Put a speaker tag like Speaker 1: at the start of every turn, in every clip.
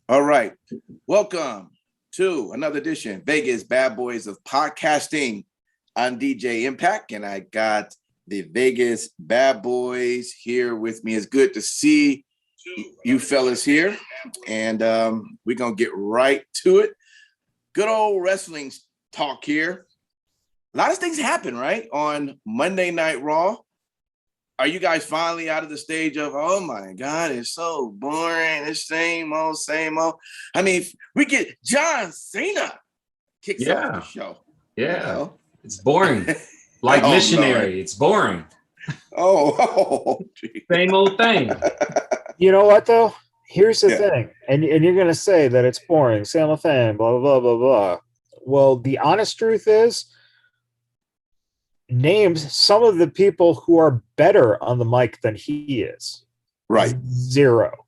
Speaker 1: All right. Welcome to another edition, Vegas Badboyz of Podcasting. I'm DJ Impact, and I got the Vegas Badboyz here with me. It's good to see you fellas here, and we're going to get right to it. Good old wrestling talk here. A lot of things happen, right, on Monday Night Raw. Are you guys finally out of the stage of, oh my God, it's so boring, it's same old, same old? I mean, we get John Cena kicks off the show.
Speaker 2: Yeah, you know? It's boring. Like
Speaker 1: oh,
Speaker 2: missionary,
Speaker 1: Lord.
Speaker 2: It's boring.
Speaker 1: Same
Speaker 2: old thing.
Speaker 3: You know what, though? Here's the thing, and you're going to say that it's boring, same old thing, blah, blah, blah, blah, blah. Well, the honest truth is, names some of the people who are better on the mic than he is.
Speaker 1: Right.
Speaker 3: Zero.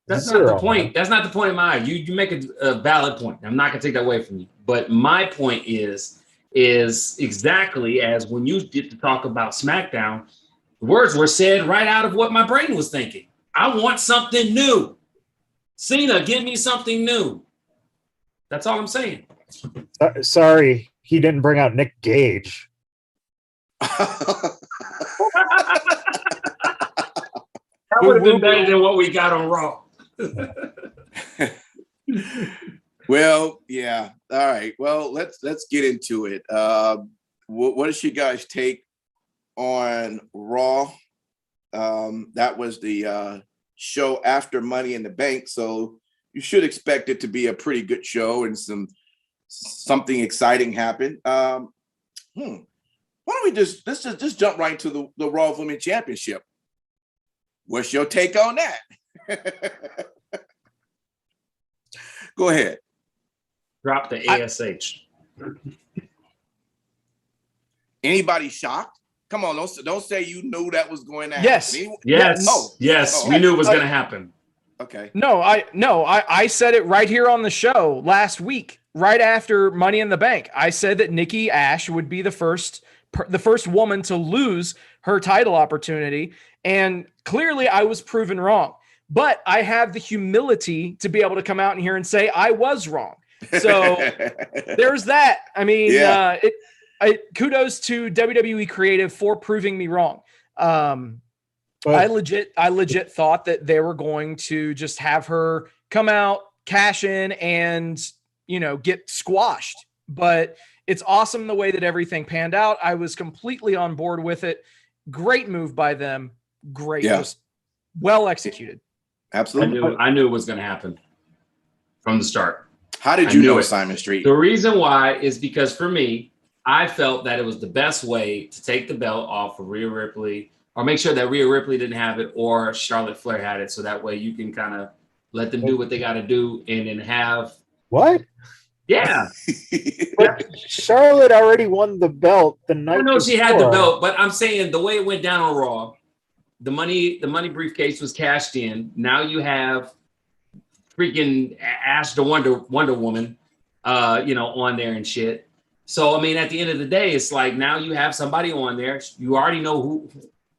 Speaker 2: That's not the point. Man. That's not the point of my. You make a valid point. I'm not gonna take that away from you. But my point is exactly as when you get to talk about SmackDown, the words were said right out of what my brain was thinking. I want something new. Cena, give me something new. That's all I'm saying.
Speaker 3: Sorry, he didn't bring out Nick Gage.
Speaker 2: That would have been better than what we got on Raw.
Speaker 1: Well, yeah. All right. Well, let's get into it. What does you guys take on Raw? That was the show after Money in the Bank, so you should expect it to be a pretty good show and something exciting happen. Why don't we let's just jump right to the Raw Women's Championship? What's your take on that? Go ahead.
Speaker 2: Drop the ASH.
Speaker 1: Anybody shocked? Come on, don't say you knew that was going to happen.
Speaker 2: Yes. We knew it was going to happen.
Speaker 1: Okay.
Speaker 4: No, I said it right here on the show last week, right after Money in the Bank. I said that Nikki Ash would be the first woman to lose her title opportunity. And clearly I was proven wrong, but I have the humility to be able to come out in here and say I was wrong. So there's that. I mean, kudos to WWE Creative for proving me wrong. I legit thought that they were going to just have her come out, cash in, and, get squashed. But it's awesome the way that everything panned out. I was completely on board with it. Great move by them. Great. Just well executed.
Speaker 1: Absolutely.
Speaker 2: I knew it was going to happen from the start.
Speaker 1: How did you know, Simon Street?
Speaker 2: The reason why is because for me, I felt that it was the best way to take the belt off of Rhea Ripley, or make sure that Rhea Ripley didn't have it or Charlotte Flair had it. So that way you can kind of let them do what they got to do and then have.
Speaker 3: What?
Speaker 2: Yeah.
Speaker 3: But Charlotte already won the belt the night before.
Speaker 2: She had the belt, but I'm saying the way it went down on Raw, the money briefcase was cashed in. Now you have freaking Ash the Wonder Woman, on there and shit. So, I mean, at the end of the day, it's like now you have somebody on there. You already know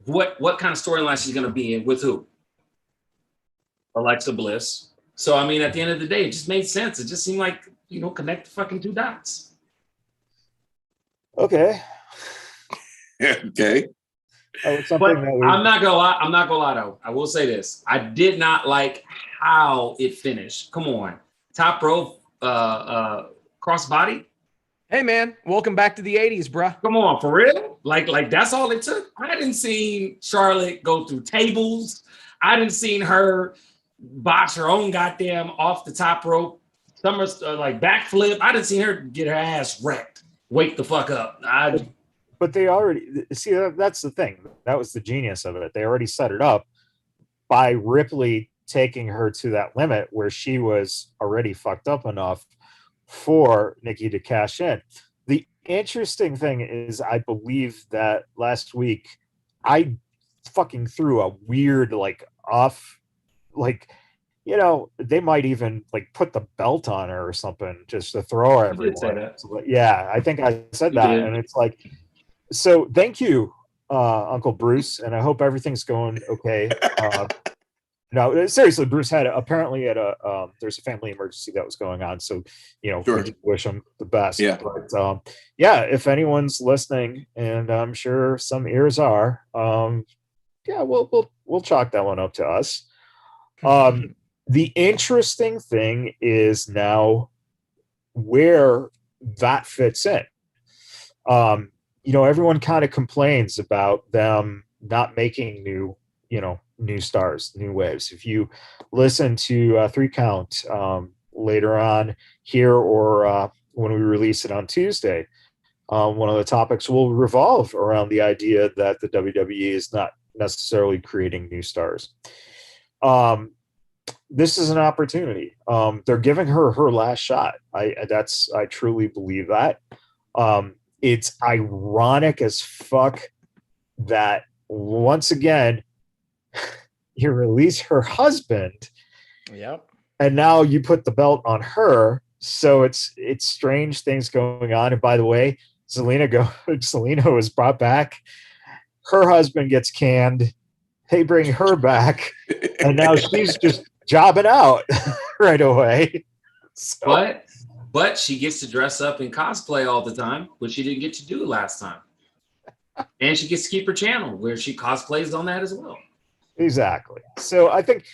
Speaker 2: what kind of storyline she's going to be in with who? Alexa Bliss. So, I mean, at the end of the day, it just made sense. It just seemed like, connect the fucking two dots.
Speaker 3: Okay.
Speaker 1: Okay.
Speaker 2: But I'm not gonna lie though. I will say this. I did not like how it finished. Come on. Top rope crossbody.
Speaker 4: Hey man, welcome back to the 80s, bruh.
Speaker 2: Come on, for real? Like that's all it took. I didn't see Charlotte go through tables. I didn't see her box her own goddamn off the top rope. Some like backflip. I didn't see her get her ass wrecked. Wake the fuck up.
Speaker 3: But they already see that's the thing. That was the genius of it. They already set it up by Ripley taking her to that limit where she was already fucked up enough for Nikki to cash in. The interesting thing is, I believe that last week I fucking threw a weird they might even put the belt on her or something just to throw her everywhere. Yeah, I think I said that, and it's like, so thank you, Uncle Bruce, and I hope everything's going okay. No, seriously, Bruce had apparently at there's a family emergency that was going on, so
Speaker 1: Sure.
Speaker 3: we just wish him the best.
Speaker 1: Yeah.
Speaker 3: But if anyone's listening, and I'm sure some ears are, we'll chalk that one up to us. The interesting thing is now where that fits in. Everyone kind of complains about them not making new stars, new waves. If you listen to 3 Count later on here or when we release it on Tuesday, one of the topics will revolve around the idea that the WWE is not necessarily creating new stars. This is an opportunity. They're giving her last shot. I truly believe that. It's ironic as fuck that once again you release her husband.
Speaker 4: Yep.
Speaker 3: And now you put the belt on her. So it's strange things going on. And by the way, Zelina was brought back. Her husband gets canned. They bring her back, and now she's just jobbing out right away. So.
Speaker 2: But she gets to dress up and cosplay all the time, which she didn't get to do last time. And she gets to keep her channel where she cosplays on that as well.
Speaker 3: Exactly. So I think,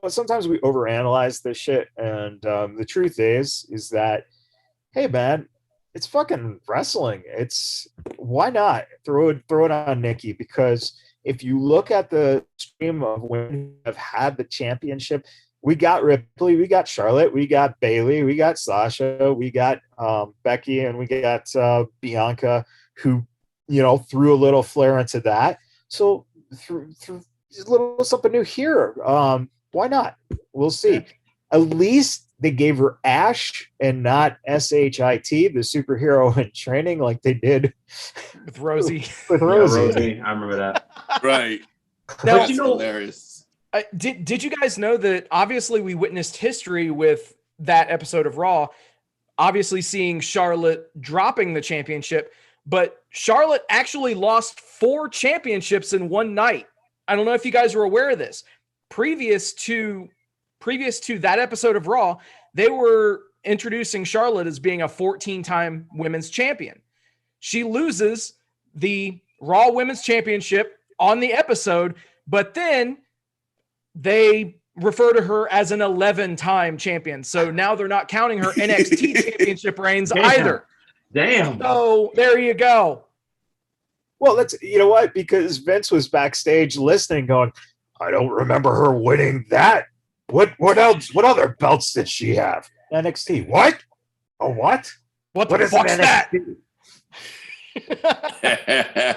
Speaker 3: sometimes we overanalyze this shit. And the truth is that, hey, man, it's fucking wrestling. Why not throw it on Nikki? Because if you look at the stream of women who have had the championship, we got Ripley, we got Charlotte, we got Bayley, we got Sasha, we got Becky, and we got Bianca, who threw a little flair into that. So through a little something new here. Why not? We'll see. At least they gave her Ash and not SHIT, the superhero in training, like they did
Speaker 4: with Rosie.
Speaker 3: With Rosie.
Speaker 2: Yeah, Rosie. I remember that.
Speaker 1: Right.
Speaker 4: Now,
Speaker 1: That's hilarious.
Speaker 4: Did you guys know that obviously we witnessed history with that episode of Raw, obviously seeing Charlotte dropping the championship, but Charlotte actually lost 4 championships in one night. I don't know if you guys were aware of this. Previous to that episode of Raw, they were introducing Charlotte as being a 14-time women's champion. She loses the Raw Women's Championship on the episode, but then they refer to her as an 11-time champion. So now they're not counting her NXT championship reigns either.
Speaker 2: Damn.
Speaker 4: So there you go.
Speaker 3: Well, that's, what? Because Vince was backstage listening going, I don't remember her winning that. What else? What other belts did she have? NXT. What? Oh, what?
Speaker 4: What the fuck's that?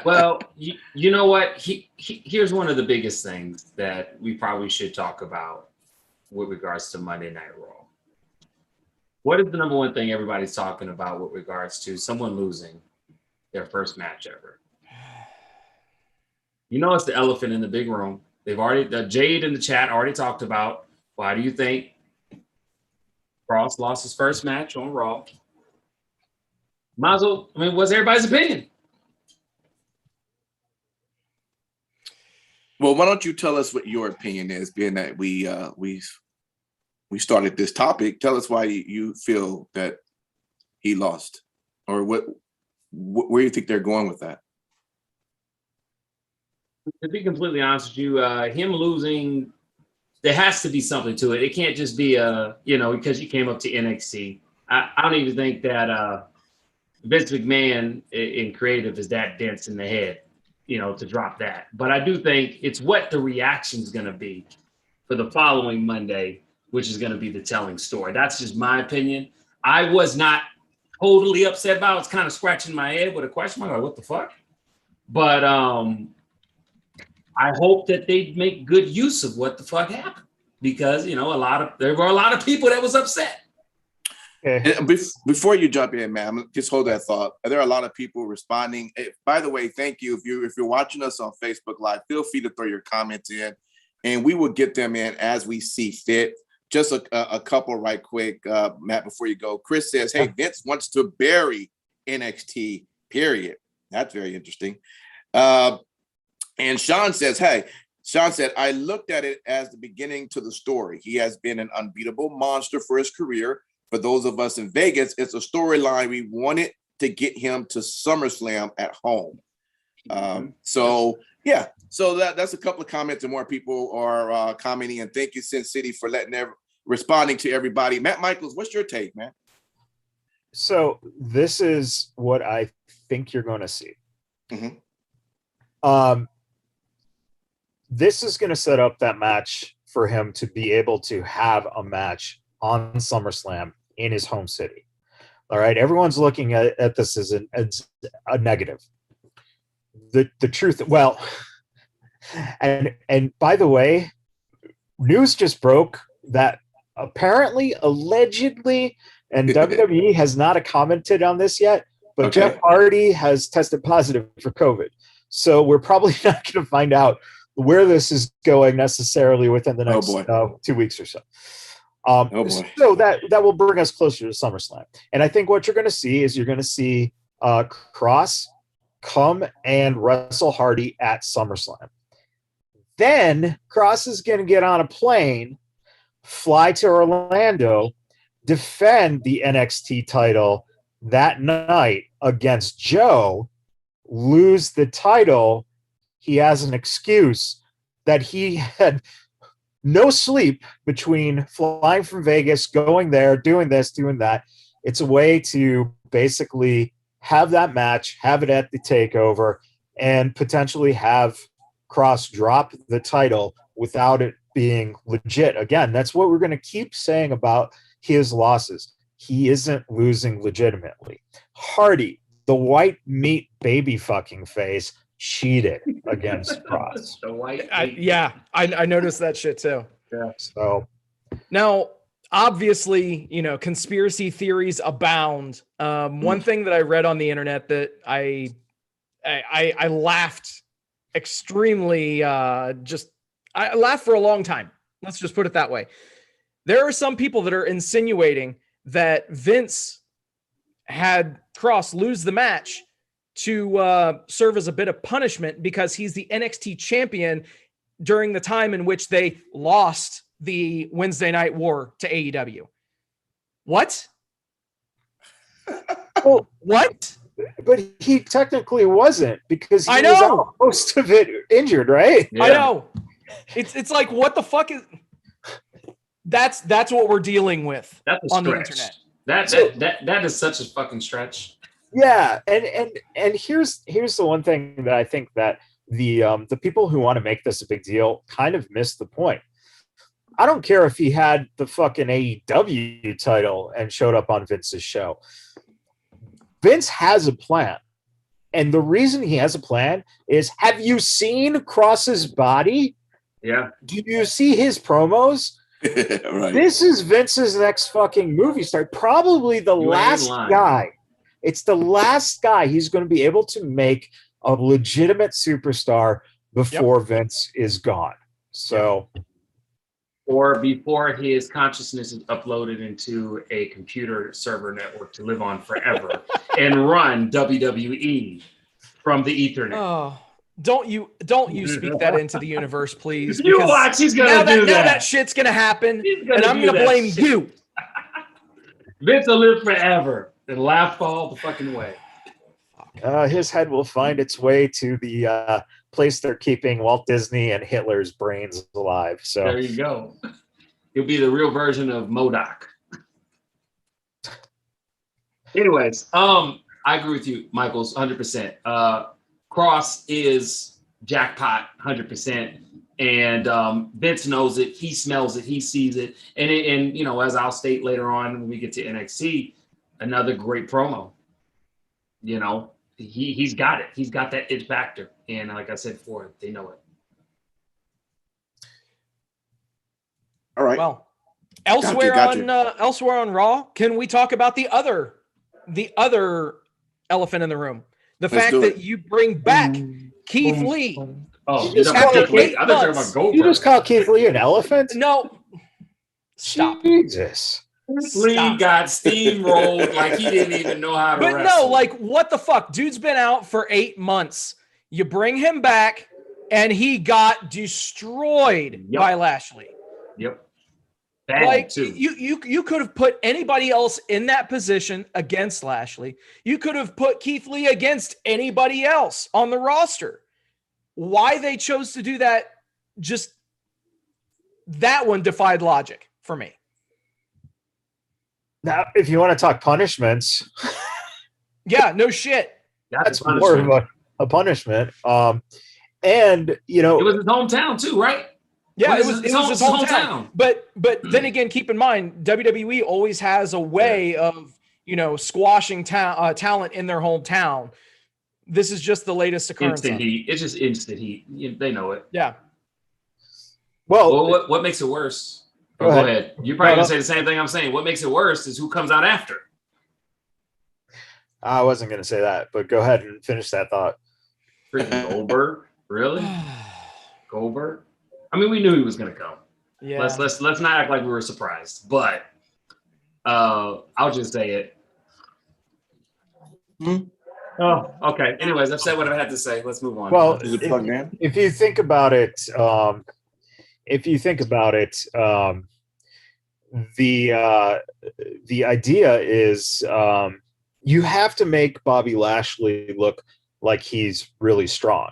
Speaker 2: Well, you know what? Here's one of the biggest things that we probably should talk about with regards to Monday Night Raw. What is the number one thing everybody's talking about with regards to someone losing their first match ever? It's the elephant in the big room. They've already, Jade in the chat already talked about, why do you think Cross lost his first match on Raw? What's everybody's opinion?
Speaker 1: Well, why don't you tell us what your opinion is, being that we started this topic. Tell us why you feel that he lost, or where do you think they're going with that?
Speaker 2: To be completely honest with you, him losing, there has to be something to it. It can't just be because he came up to NXT. I don't even think that Vince McMahon in creative is that dense in the head, to drop that. But I do think it's what the reaction is going to be for the following Monday, which is going to be the telling story. That's just my opinion. I was not totally upset about it. I was kind of scratching my head with a question mark, like, what the fuck? But I hope that they make good use of what the fuck happened, because there were a lot of people that was upset.
Speaker 1: And before you jump in, man, just hold that thought. There are a lot of people responding. By the way, thank you. If you're watching us on Facebook Live, feel free to throw your comments in, and we will get them in as we see fit. Just a couple right quick, Matt, before you go. Chris says, hey, Vince wants to bury NXT, period. That's very interesting. And Sean says, hey, Sean said, I looked at it as the beginning to the story. He has been an unbeatable monster for his career. For those of us in Vegas, it's a storyline we wanted to get him to SummerSlam at home. So that's a couple of comments, and more people are commenting. And thank you, Sin City, for responding to everybody. Matt Michaels, what's your take, man?
Speaker 3: So this is what I think you're going to see. This is going to set up that match for him to be able to have a match on SummerSlam in his home city. All right. Everyone's looking at this as a negative. The truth, well, and by the way, news just broke that apparently, allegedly, and WWE has not commented on this yet, but Jeff Hardy has tested positive for COVID. So we're probably not going to find out where this is going necessarily within the next 2 weeks or so. So that will bring us closer to SummerSlam. And I think what you're going to see is you're going to see Cross come and wrestle Hardy at SummerSlam. Then Cross is going to get on a plane, fly to Orlando, defend the NXT title that night against Joe, lose the title. He has an excuse that he had no sleep between flying from Vegas, going there, doing this, doing that. It's a way to basically have that match, have it at the takeover, and potentially have Cross drop the title without it being legit. Again, that's what we're going to keep saying about his losses. He isn't losing legitimately. Hardy, the white meat baby fucking face, cheated against Cross.
Speaker 4: I noticed that shit too.
Speaker 3: Yeah. So
Speaker 4: now, obviously, conspiracy theories abound. One thing that I read on the internet that I laughed extremely. I laughed for a long time. Let's just put it that way. There are some people that are insinuating that Vince had Cross lose the match to serve as a bit of punishment because he's the NXT champion during the time in which they lost the Wednesday Night War to AEW. What?
Speaker 3: Well,
Speaker 4: what?
Speaker 3: But he technically wasn't, because he
Speaker 4: was
Speaker 3: out most of it injured, right?
Speaker 4: Yeah. I know. It's like, what the fuck is... That's what we're dealing with on the internet.
Speaker 2: That is such a fucking stretch.
Speaker 3: Yeah, and here's the one thing that I think that the people who want to make this a big deal kind of miss the point. I don't care if he had the fucking AEW title and showed up on Vince's show. Vince has a plan. And the reason he has a plan is, have you seen Cross's body?
Speaker 2: Yeah.
Speaker 3: Do you see his promos?
Speaker 1: Right.
Speaker 3: This is Vince's next fucking movie star. Probably the last guy. It's the last guy he's going to be able to make a legitimate superstar before Vince is gone. So,
Speaker 2: or before his consciousness is uploaded into a computer server network to live on forever and run WWE from the Ethernet.
Speaker 4: Oh, don't you speak that into the universe, please?
Speaker 2: You watch, he's gonna do that.
Speaker 4: Now that shit's gonna happen, and I'm gonna blame you.
Speaker 2: Vince will live forever and laugh all the fucking way.
Speaker 3: His head will find its way to the place they're keeping Walt Disney and Hitler's brains alive. So
Speaker 2: there you go. He'll be the real version of MODOK. Anyways, I agree with you, Michaels, 100%. Cross is jackpot, 100%. And Vince knows it. He smells it. He sees it. And as I'll state later on when we get to NXT, another great promo. He's got it. He's got that it factor. And like I said before, they know it.
Speaker 1: All right.
Speaker 4: Well, elsewhere on Raw, can we talk about the other elephant in the room? The fact that you bring back Keith Lee.
Speaker 2: Oh,
Speaker 3: you just call Keith Lee an elephant?
Speaker 4: No. Stop.
Speaker 3: Jesus.
Speaker 2: Lee got steamrolled like he didn't even know how to wrestle.
Speaker 4: But no, like, what the fuck? Dude's been out for 8 months. You bring him back and he got destroyed by Lashley.
Speaker 2: Yep.
Speaker 4: Like
Speaker 2: too.
Speaker 4: You could have put anybody else in that position against Lashley. You could have put Keith Lee against anybody else on the roster. Why they chose to do that, just that one defied logic for me.
Speaker 3: Now, if you want to talk punishments,
Speaker 4: yeah, no shit.
Speaker 3: That's more of a punishment. And you know,
Speaker 2: it was his hometown too, right?
Speaker 4: Yeah, it was his hometown. But then again, keep in mind, WWE always has a way of, you know, squashing talent in their hometown. This is just the latest occurrence.
Speaker 2: Instant heat. It's just instant heat. They know it.
Speaker 4: Yeah.
Speaker 2: Well, what makes it worse? Go ahead. You're probably gonna say the same thing I'm saying. What makes it worse is who comes out after.
Speaker 3: I wasn't gonna say that, but go ahead and finish that thought.
Speaker 2: Freaking Goldberg, really? Goldberg. I mean, we knew he was going to come.
Speaker 4: Yeah.
Speaker 2: Let's not act like we were surprised. But I'll just say it. Oh, okay. Anyways, I've said what I had to say. Let's move on.
Speaker 3: Well, if you think about it, the idea is you have to make Bobby Lashley look like he's really strong,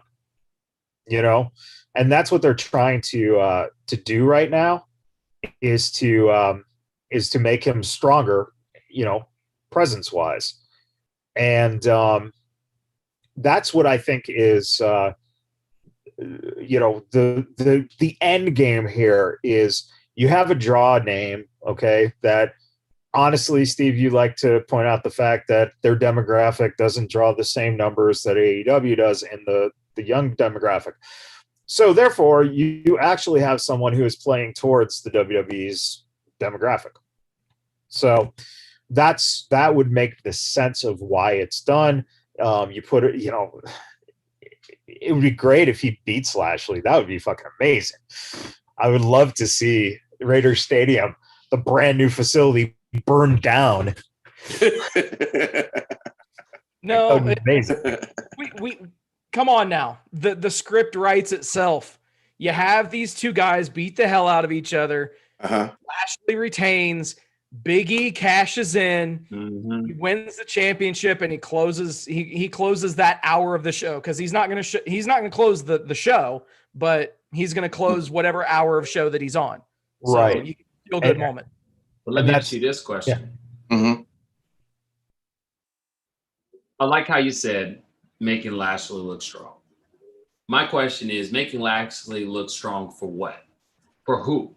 Speaker 3: you know. And that's what they're trying to do right now, is to make him stronger, you know, presence wise, and that's what I think is, you know, the end game here is you have a draw name, okay? That honestly, Steve, you like to point out the fact that their demographic doesn't draw the same numbers that AEW does in the young demographic. So therefore, you actually have someone who is playing towards the WWE's demographic. So that would make the sense of why it's done. You put it, you know, it would be great if he beats Lashley. That would be fucking amazing. I would love to see Raiders Stadium, the brand new facility, burned down.
Speaker 4: No,
Speaker 3: amazing.
Speaker 4: We come on now. The script writes itself. You have these two guys beat the hell out of each other. Lashley retains. Big E cashes in. He wins the championship, and he closes. He closes that hour of the show, because he's not going to close the show, but he's going to close whatever hour of show that he's on.
Speaker 3: Right.
Speaker 4: So you can feel good moment.
Speaker 2: But let me ask you this question.
Speaker 3: Yeah.
Speaker 2: I like how you said making Lashley look strong. My question is, making Lashley look strong for what? For who?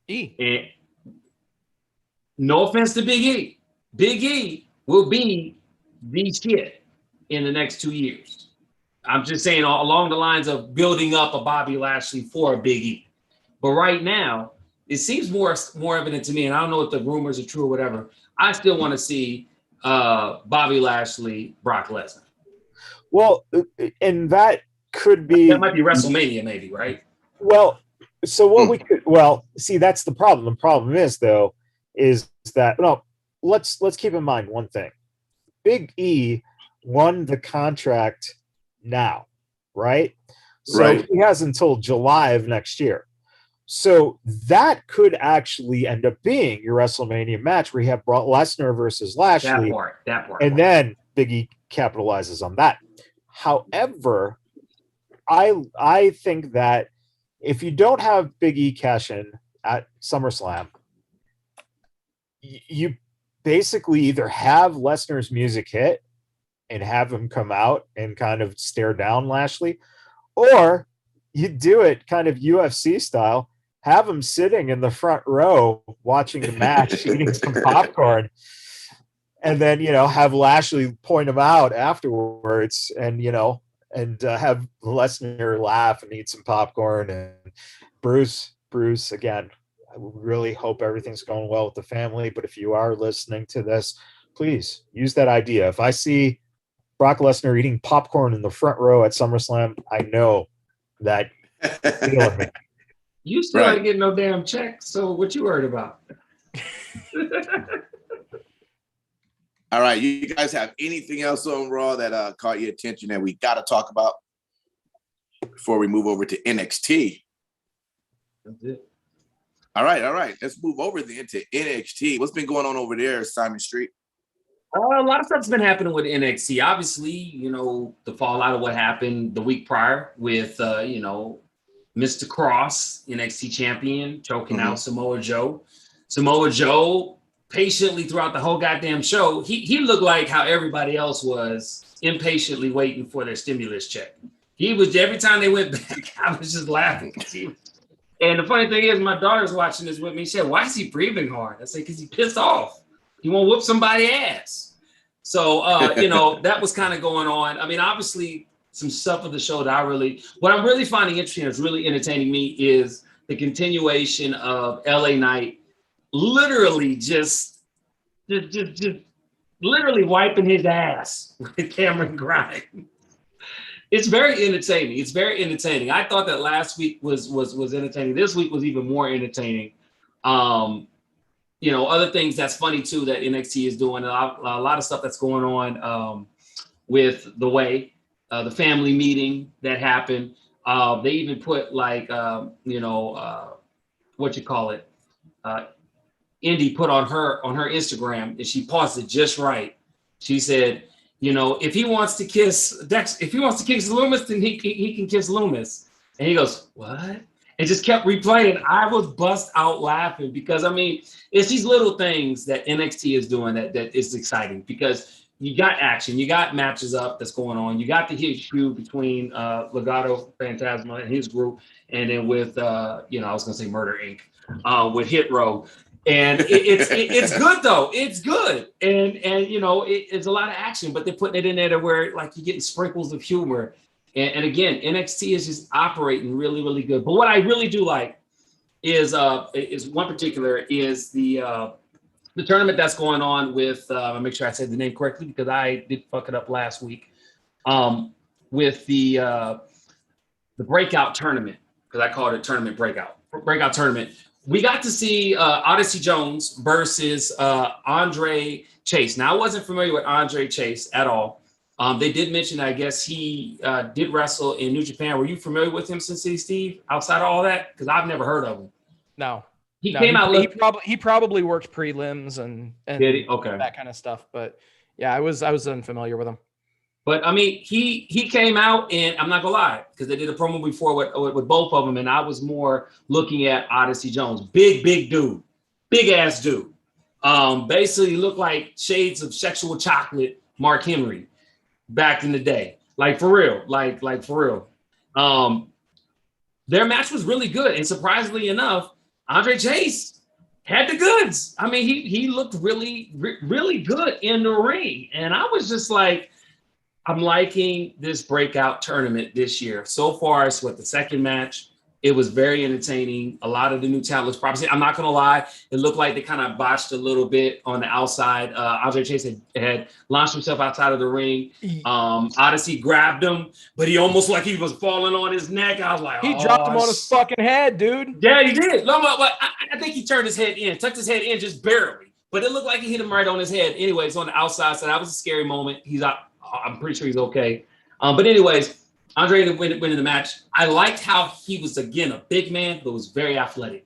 Speaker 2: And no offense to Big E. Big E will be the shit in the next 2 years. I'm just saying along the lines of building up a Bobby Lashley for a Big E. But right now, it seems more evident to me, and I don't know if the rumors are true or whatever. I still want to see Bobby Lashley, Brock Lesnar.
Speaker 3: Well, and that could be...
Speaker 2: That might be WrestleMania, maybe, right?
Speaker 3: Well, so what we could... Well, see, that's the problem. The problem is, though, is that... No, let's keep in mind one thing. Big E won the contract now, right? So he has until July of next year. So that could actually end up being your WrestleMania match where you have Brock Lesnar versus Lashley.
Speaker 2: That part.
Speaker 3: And then Big E capitalizes on that. However, I think that if you don't have Big E cash in at SummerSlam, you basically either have Lesnar's music hit and have him come out and kind of stare down Lashley, or you do it kind of UFC style, have him sitting in the front row watching the match, eating some popcorn, and then, you know, have Lashley point him out afterwards, and, you know, and have Lesnar laugh and eat some popcorn. And Bruce, again, I really hope everything's going well with the family, but if you are listening to this, please use that idea. If I see Brock Lesnar eating popcorn in the front row at SummerSlam, I know that feeling me.
Speaker 2: You still ain't getting no damn check, so what you worried about?
Speaker 1: All right, you guys have anything else on Raw that caught your attention that we got to talk about? before we move over to NXT.
Speaker 2: That's it.
Speaker 1: All right. Let's move over then to NXT. What's been going on over there, Simon Street?
Speaker 2: A lot of stuff's been happening with NXT. Obviously, you know, the fallout of what happened the week prior with, you know, Mr. Cross, NXT champion, choking out Samoa Joe. Samoa Joe, patiently throughout the whole goddamn show, he looked like how everybody else was, impatiently waiting for their stimulus check. He was, every time they went back, I was just laughing. And the funny thing is, my daughter's watching this with me. She said, why is he breathing hard? I said, because he's pissed off. He won't whoop somebody's ass. So, you know, that was kind of going on. I mean, obviously, some stuff of the show that what I'm really finding interesting, is really entertaining me, is the continuation of LA Knight literally just literally wiping his ass with Cameron Grimes. It's very entertaining. It's very entertaining. I thought that last week was entertaining. This week was even more entertaining. You know, other things that's funny too that NXT is doing, a lot of stuff that's going on with the way the family meeting that happened. They even put like you know, what you call it, Indy put on her Instagram, and she paused it just right. She said, you know, if he wants to kiss Loomis, then he can kiss Loomis. And he goes, what? And just kept replaying. I was bust out laughing because, I mean, it's these little things that NXT is doing that is exciting, because you got action, you got matches up that's going on, you got the huge feud between Legado Fantasma and his group, and then with you know, I was gonna say Murder Inc. With Hit Row. And it's good though. It's good, and you know, it's a lot of action, but they're putting it in there to where like you're getting sprinkles of humor. And again, NXT is just operating really, really good. But what I really do like is one particular is the tournament that's going on with. I'll make sure I said the name correctly because I did fuck it up last week. With the breakout tournament, because I called it tournament breakout tournament. We got to see Odyssey Jones versus Andre Chase. Now, I wasn't familiar with Andre Chase at all. They did mention, I guess he did wrestle in New Japan. Were you familiar with him, Sin City Steve, outside of all that? Because I've never heard of him.
Speaker 4: No.
Speaker 2: He came out.
Speaker 4: He probably worked prelims and
Speaker 2: did he? Okay.
Speaker 4: That kind of stuff. But yeah, I was unfamiliar with him.
Speaker 2: But I mean, he came out, and I'm not gonna lie, because they did a promo before with both of them, and I was more looking at Odyssey Jones, big dude, big ass dude. Basically looked like shades of Sexual Chocolate, Mark Henry, back in the day, like for real, like for real. Their match was really good, and surprisingly enough, Andre Chase had the goods. I mean, he looked really good in the ring, and I was just like, I'm liking this breakout tournament this year. So far, it's the second match. It was very entertaining. A lot of the new talent looks promising. I'm not going to lie. It looked like they kind of botched a little bit on the outside. Andre Chase had launched himself outside of the ring. Odyssey grabbed him, but he almost like he was falling on his neck. I was like,
Speaker 4: he dropped him on his fucking head, dude.
Speaker 2: Yeah, he did. No, I think he turned his head in, tucked his head in just barely. But it looked like he hit him right on his head. Anyways, on the outside, so that was a scary moment. He's out. I'm pretty sure he's okay. But anyways, Andre ended up winning the match. I liked how he was, again, a big man, but was very athletic.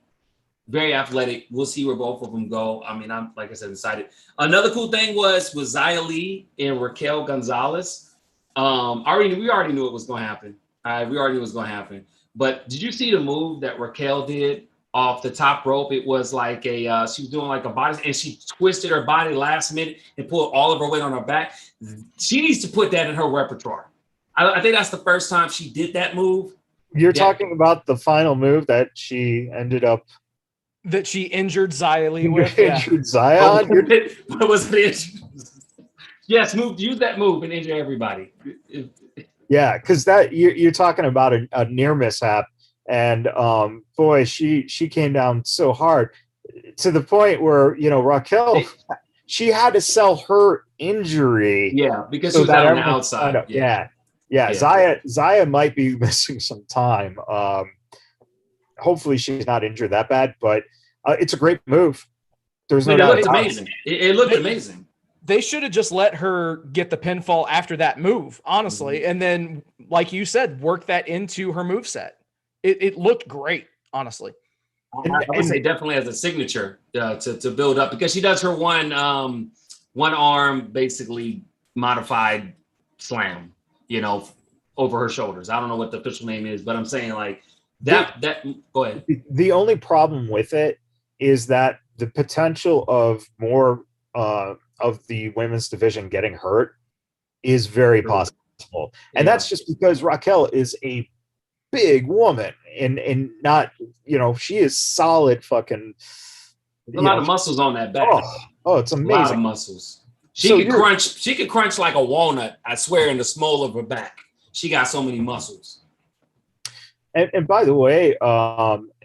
Speaker 2: Very athletic. We'll see where both of them go. I mean, I'm, like I said, excited. Another cool thing was Xia Li and Raquel Gonzalez. We already knew it was going to happen. We already knew it was going to happen. But did you see the move that Raquel did off the top rope? It was like she was doing like a body, and she twisted her body last minute and pulled all of her weight on her back. She needs to put that in her repertoire. I think that's the first time she did that move.
Speaker 3: You're talking about the final move that she ended up.
Speaker 4: That she injured Xia Li with.
Speaker 3: Injured Xia?
Speaker 2: What was it? Yes, use that move and injure everybody.
Speaker 3: Yeah, because that you're talking about a near mishap. And boy, she came down so hard to the point where, you know, Raquel, she had to sell her injury.
Speaker 2: Yeah, because she was out on the outside.
Speaker 3: Yeah. Xia might be missing some time. Hopefully she's not injured that bad, but it's a great move. There's no doubt.
Speaker 2: It looked amazing. It looked amazing.
Speaker 4: They should have just let her get the pinfall after that move, honestly. And then, like you said, work that into her moveset. It looked great, honestly.
Speaker 2: I would say definitely as a signature to build up, because she does her one arm basically modified slam, over her shoulders. I don't know what the official name is, but I'm saying like that go ahead.
Speaker 3: The only problem with it is that the potential of more of the women's division getting hurt is very possible. And that's just because Raquel is a big woman and not, she is solid fucking.
Speaker 2: There's a lot of muscles on that back.
Speaker 3: Oh, it's amazing.
Speaker 2: A lot of muscles. She could crunch like a walnut, I swear, in the small of her back. She got so many muscles.
Speaker 3: And by the way,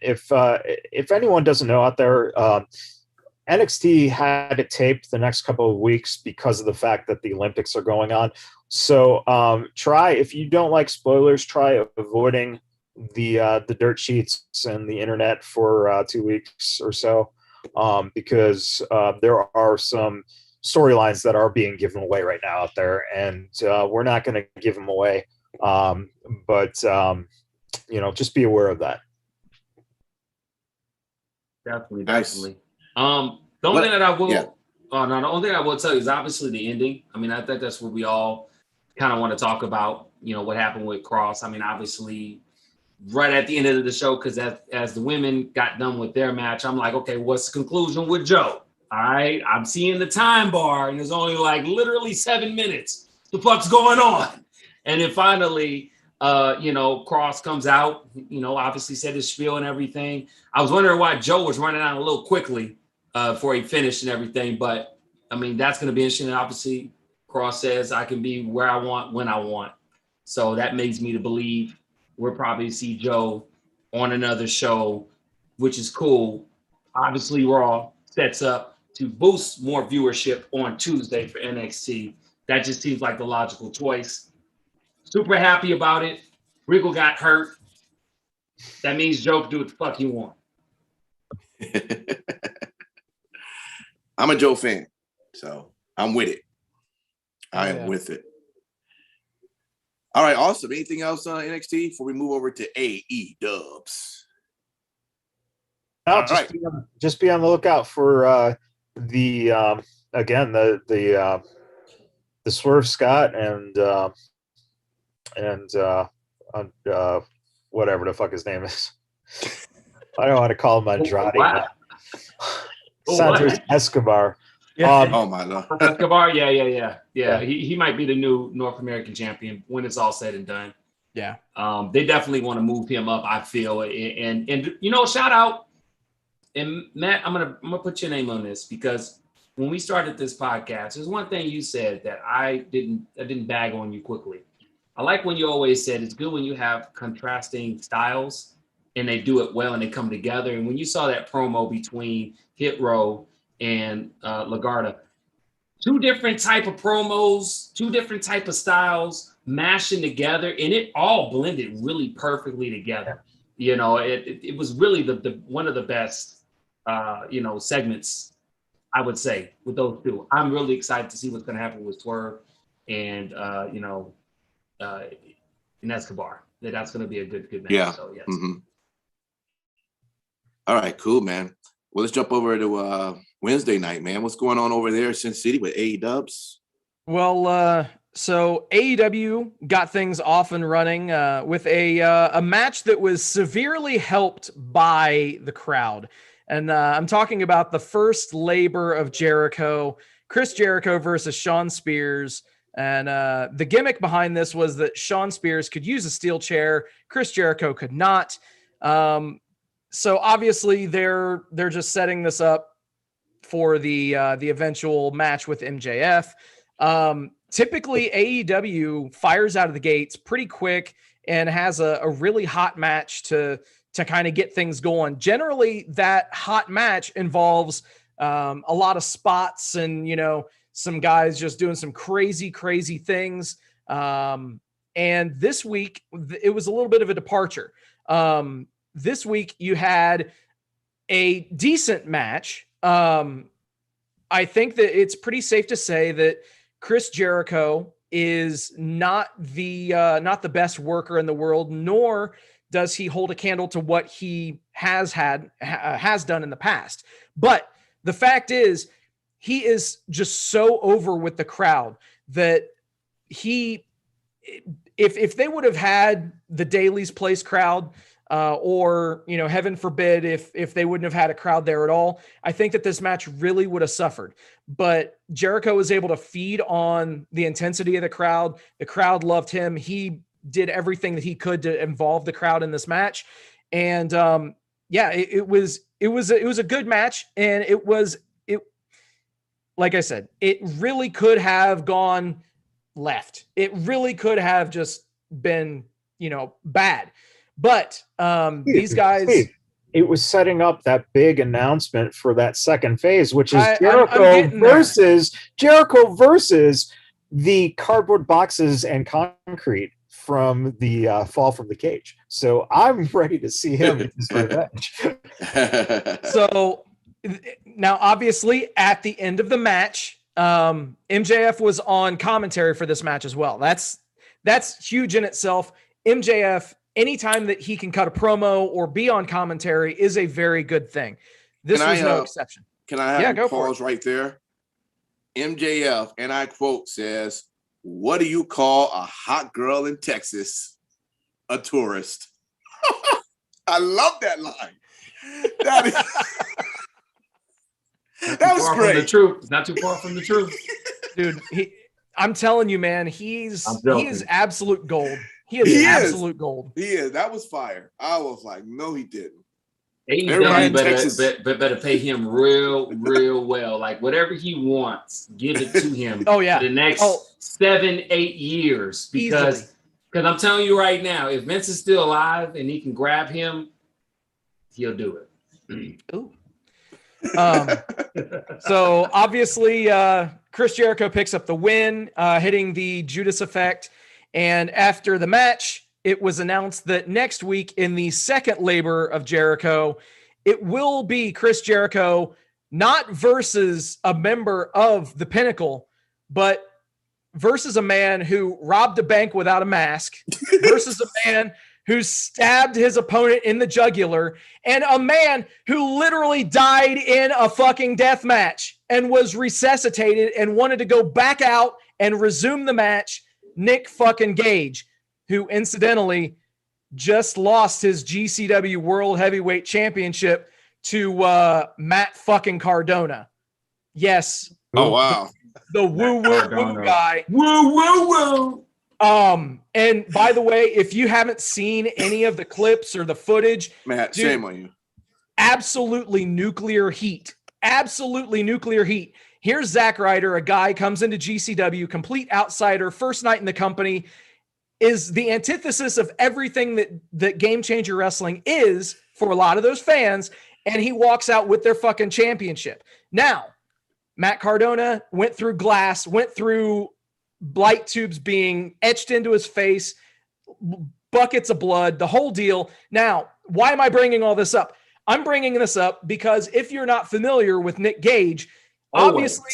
Speaker 3: if anyone doesn't know out there, NXT had to tape the next couple of weeks because of the fact that the Olympics are going on. So if you don't like spoilers, try avoiding the dirt sheets and the internet for 2 weeks or so, because there are some storylines that are being given away right now out there, and we're not going to give them away. But just be aware of that.
Speaker 2: Definitely. The only thing that I will, the only thing I will tell you is obviously the ending. I mean, I think that's what we all kind of want to talk about. What happened with Cross. I mean, obviously, right at the end of the show, because as the women got done with their match, I'm like, okay, what's the conclusion with Joe? All right, I'm seeing the time bar, and there's only like literally 7 minutes. The fuck's going on? And then finally, Cross comes out, obviously said his spiel and everything. I was wondering why Joe was running out a little quickly before he finished and everything. But, I mean, that's going to be interesting. Obviously, Cross says I can be where I want, when I want. So that makes me to believe we'll probably see Joe on another show, which is cool. Obviously, Raw sets up to boost more viewership on Tuesday for NXT. That just seems like the logical choice. Super happy about it. Regal got hurt. That means Joe can do what the fuck you want.
Speaker 1: I'm a Joe fan, so I'm with it. I am with it. All right, awesome. Anything else on NXT before we move over to AE Dubs?
Speaker 3: Just be on the lookout for the Swerve Scott and whatever the fuck his name is. I don't want to call him Andrade. Santos Escobar.
Speaker 4: Yeah.
Speaker 1: Oh my Lord.
Speaker 2: Escobar, yeah. He might be the new North American champion when it's all said and done.
Speaker 4: Yeah.
Speaker 2: They definitely want to move him up, I feel. And shout out. And Matt, I'm gonna put your name on this, because when we started this podcast, there's one thing you said that I didn't bag on you quickly. I like when you always said it's good when you have contrasting styles and they do it well and they come together. And when you saw that promo between Hit Row and Lagarda, 2 different type of promos, 2 different type of styles mashing together, and it all blended really perfectly together. It was really the one of the best segments, I would say, with those 2. I'm really excited to see what's going to happen with Swerve and in Escobar. That's going to be a good match.
Speaker 1: Yeah.
Speaker 2: So yes.
Speaker 1: Mm-hmm. All right, cool, man. Well, let's jump over to Wednesday night, man. What's going on over there in Sin City with AE Dubs?
Speaker 4: Well, so AEW got things off and running with a match that was severely helped by the crowd. And I'm talking about the first labor of Jericho, Chris Jericho versus Shawn Spears. And the gimmick behind this was that Shawn Spears could use a steel chair, Chris Jericho could not. So obviously they're just setting this up for the eventual match with MJF. Typically AEW fires out of the gates pretty quick and has a really hot match to kind of get things going. Generally, that hot match involves a lot of spots and, some guys just doing some crazy things. And this week, it was a little bit of a departure. This week, you had a decent match. I think that it's pretty safe to say that Chris Jericho is not the best worker in the world, nor does he hold a candle to what he has done in the past. But the fact is, he is just so over with the crowd that if they would have had the Daily's Place crowd, or, you know, heaven forbid, if they wouldn't have had a crowd there at all, I think that this match really would have suffered. But Jericho was able to feed on the intensity of the crowd. The crowd loved him. He did everything that he could to involve the crowd in this match. And it was a good match. And it like I said, it really could have gone left. It really could have just been, you know, bad. But these guys,
Speaker 3: it was setting up that big announcement for that second phase, which is Jericho versus the cardboard boxes and concrete from the fall from the cage. So I'm ready to see him get his revenge.
Speaker 4: So now, obviously, at the end of the match, MJF was on commentary for this match as well. That's huge in itself. MJF, anytime that he can cut a promo or be on commentary, is a very good thing. This was no exception.
Speaker 1: Can I have a pause right there? MJF, and I quote, says, "What do you call a hot girl in Texas? A tourist." I love that line. That was great.
Speaker 2: From the truth. It's not too far from the truth.
Speaker 4: Dude, I'm telling you, man, he is absolute gold. He is absolute gold.
Speaker 1: He is. That was fire. I was like, no, he didn't.
Speaker 2: AEW better pay him real well. Like, whatever he wants, give it to him.
Speaker 4: Oh, yeah.
Speaker 2: For the next 7-8 years. Because I'm telling you right now, if Vince is still alive and he can grab him, he'll do it.
Speaker 4: Ooh. So obviously, Chris Jericho picks up the win, hitting the Judas effect. And after the match, it was announced that next week, in the second labor of Jericho, it will be Chris Jericho, not versus a member of the Pinnacle, but versus a man who robbed a bank without a mask, versus a man who stabbed his opponent in the jugular, and a man who literally died in a fucking death match and was resuscitated and wanted to go back out and resume the match, Nick fucking Gage, who incidentally just lost his GCW World Heavyweight Championship to Matt fucking Cardona. Yes.
Speaker 1: Oh, wow.
Speaker 4: The woo guy.
Speaker 2: Woo.
Speaker 4: And by the way, if you haven't seen any of the clips or the footage,
Speaker 1: Matt,
Speaker 4: dude,
Speaker 1: shame on you.
Speaker 4: Absolutely nuclear heat. Absolutely nuclear heat. Here's Zack Ryder, a guy comes into GCW, complete outsider, first night in the company, is the antithesis of everything that Game Changer Wrestling is for a lot of those fans, and he walks out with their fucking championship. Now, Matt Cardona went through glass, went through light tubes being etched into his face, buckets of blood, the whole deal. Now, why am I bringing all this up? I'm bringing this up because if you're not familiar with Nick Gage, obviously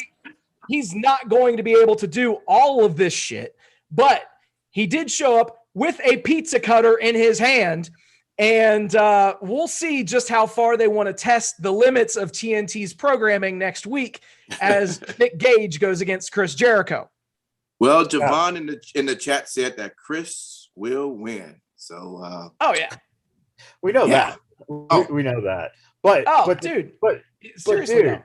Speaker 4: he's not going to be able to do all of this shit, but he did show up with a pizza cutter in his hand, and we'll see just how far they want to test the limits of TNT's programming next week as Nick Gage goes against Chris Jericho.
Speaker 1: Well, Javon in the chat said that Chris will win. So,
Speaker 3: we know that. We know that. But seriously, dude,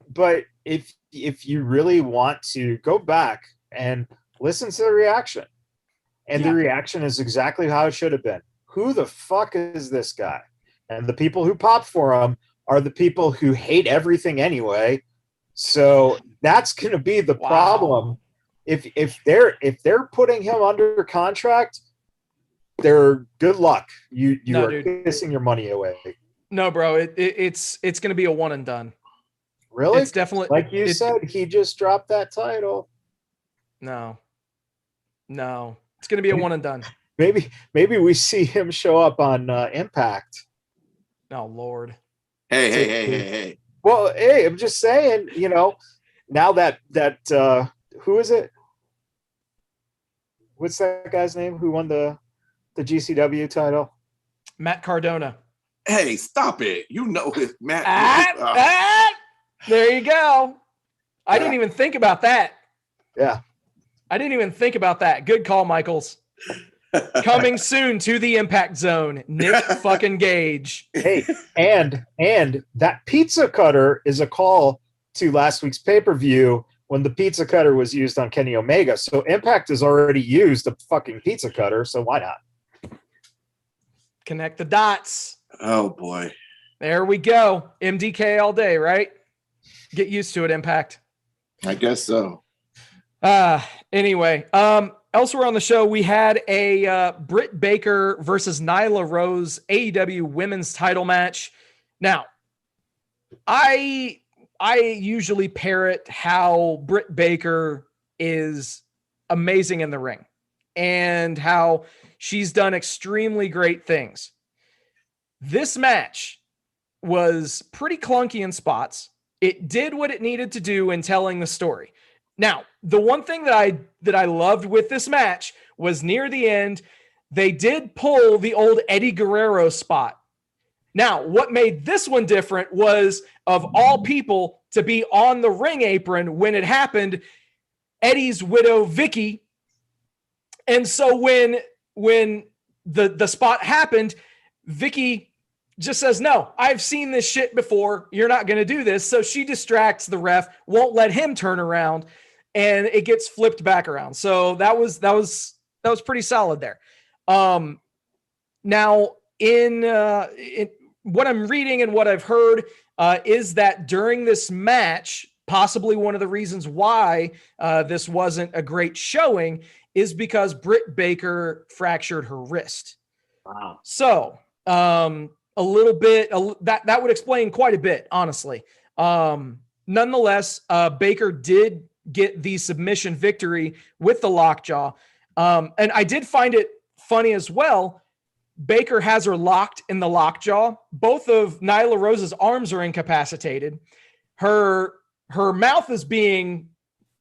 Speaker 3: but if you really want to go back and listen to the reaction, and the reaction is exactly how it should have been. Who the fuck is this guy? And the people who popped for him are the people who hate everything anyway. So that's going to be the problem. If they're putting him under contract, they're good luck. You are pissing your money away.
Speaker 4: No, bro, it's going to be a one and done.
Speaker 3: Really?
Speaker 4: It's definitely,
Speaker 3: like you said, he just dropped that title.
Speaker 4: No, it's going to be a one and done.
Speaker 3: Maybe we see him show up on Impact.
Speaker 4: Oh Lord.
Speaker 1: Hey.
Speaker 3: Well, hey, I'm just saying, now that who is it? What's that guy's name who won the GCW title?
Speaker 4: Matt Cardona.
Speaker 1: Hey, stop it. You know it, Matt.
Speaker 4: There you go. I didn't even think about that.
Speaker 3: Yeah.
Speaker 4: I didn't even think about that. Good call, Michaels. Coming soon to the Impact Zone, Nick fucking Gage.
Speaker 3: Hey, and that pizza cutter is a call to last week's pay-per-view when the pizza cutter was used on Kenny Omega. So Impact has already used a fucking pizza cutter, so why not?
Speaker 4: Connect the dots.
Speaker 1: Oh boy.
Speaker 4: There we go. MDK all day, right? Get used to it, Impact.
Speaker 1: I guess so.
Speaker 4: Anyway, elsewhere on the show, we had a Britt Baker versus Nyla Rose AEW women's title match. Now, I usually parrot how Britt Baker is amazing in the ring and how she's done extremely great things. This match was pretty clunky in spots. It did what it needed to do in telling the story. Now, the one thing that I loved with this match was near the end, they did pull the old Eddie Guerrero spot. Now, what made this one different was, of all people, to be on the ring apron when it happened, Eddie's widow, Vicky. And so when the spot happened, Vicky just says, no, I've seen this shit before. You're not going to do this. So she distracts the ref, won't let him turn around, and it gets flipped back around. So that was pretty solid there. Now in what I'm reading and what I've heard is that during this match, possibly one of the reasons why this wasn't a great showing is because Britt Baker fractured her wrist.
Speaker 2: Wow.
Speaker 4: So a little bit that would explain quite a bit, honestly. Nonetheless, Baker did get the submission victory with the lockjaw. And I did find it funny as well. Baker has her locked in the lockjaw. Both of Nyla Rose's arms are incapacitated. Her mouth is being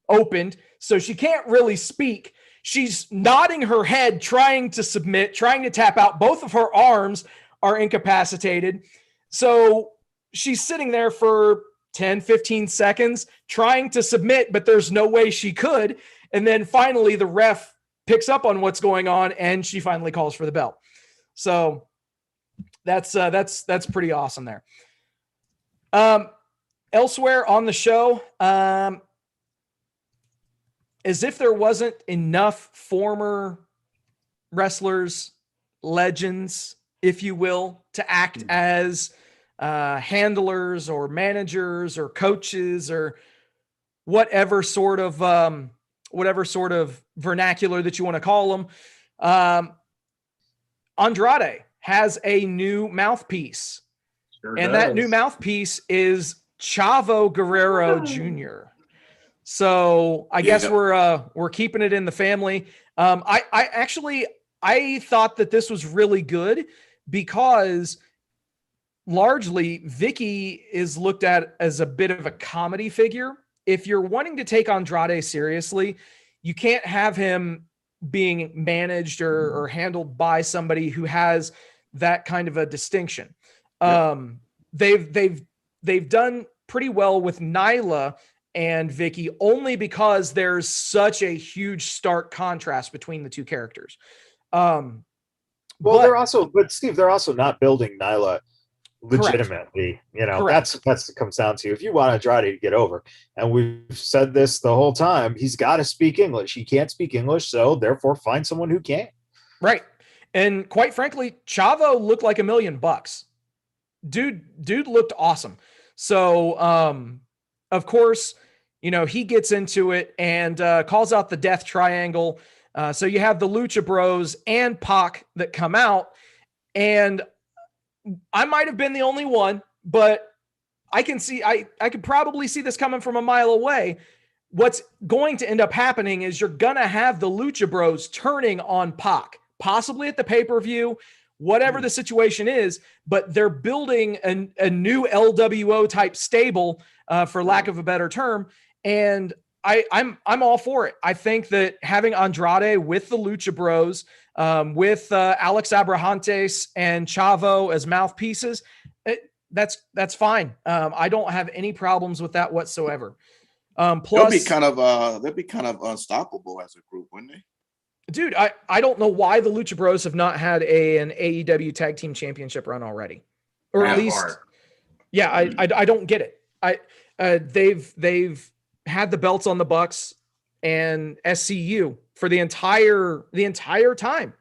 Speaker 4: opened, so she can't really speak. She's nodding her head, trying to submit, trying to tap out. Both of her arms are incapacitated. So she's sitting there for 10, 15 seconds trying to submit, but there's no way she could. And then finally the ref picks up on what's going on and she finally calls for the bell. So that's pretty awesome there. Elsewhere on the show, as if there wasn't enough former wrestlers, legends, if you will, to act as handlers or managers or coaches or whatever sort of vernacular that you want to call them. Andrade has a new mouthpiece, that new mouthpiece is Chavo Guerrero Jr. So I guess we're keeping it in the family. I thought that this was really good because largely Vicky is looked at as a bit of a comedy figure. If you're wanting to take Andrade seriously, you can't have him being managed or handled by somebody who has that kind of a distinction. Yeah. They've done pretty well with Nyla and Vicky only because there's such a huge stark contrast between the two characters.
Speaker 3: Steve, they're also not building Nyla legitimately. Correct. That's what comes down to. If you want Andrade to get over, and we've said this the whole time, he's got to speak English. He can't speak English, so therefore find someone who can. Right.
Speaker 4: And quite frankly, Chavo looked like $1 million. Dude looked awesome. So, of course, he gets into it and calls out the Death Triangle. So you have the Lucha Bros and Pac that come out, and I might have been the only one, but I could probably see this coming from a mile away. What's going to end up happening is you're going to have the Lucha Bros turning on Pac, possibly at the pay-per-view whatever the situation is, but they're building a new LWO type stable, for lack of a better term. And I'm all for it. I think that having Andrade with the Lucha Bros, with Alex Abrahantes and Chavo as mouthpieces, that's fine. I don't have any problems with that whatsoever. Plus,
Speaker 1: they'll be kind of unstoppable as a group, wouldn't they?
Speaker 4: Dude, I don't know why the Lucha Bros have not had an AEW Tag Team Championship run already, or at least, yeah, I don't get it. They've had the belts on the Bucks and SCU for the entire time.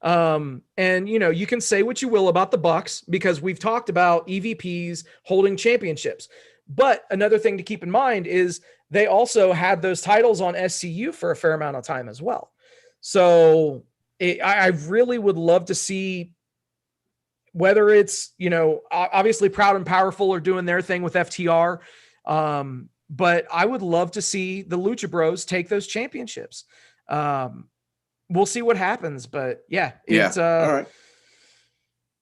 Speaker 4: And you can say what you will about the Bucks because we've talked about EVPs holding championships. But another thing to keep in mind is they also had those titles on SCU for a fair amount of time as well. So I really would love to see whether it's, obviously Proud and Powerful are doing their thing with FTR. But I would love to see the Lucha Bros take those championships. We'll see what happens, but yeah. All right.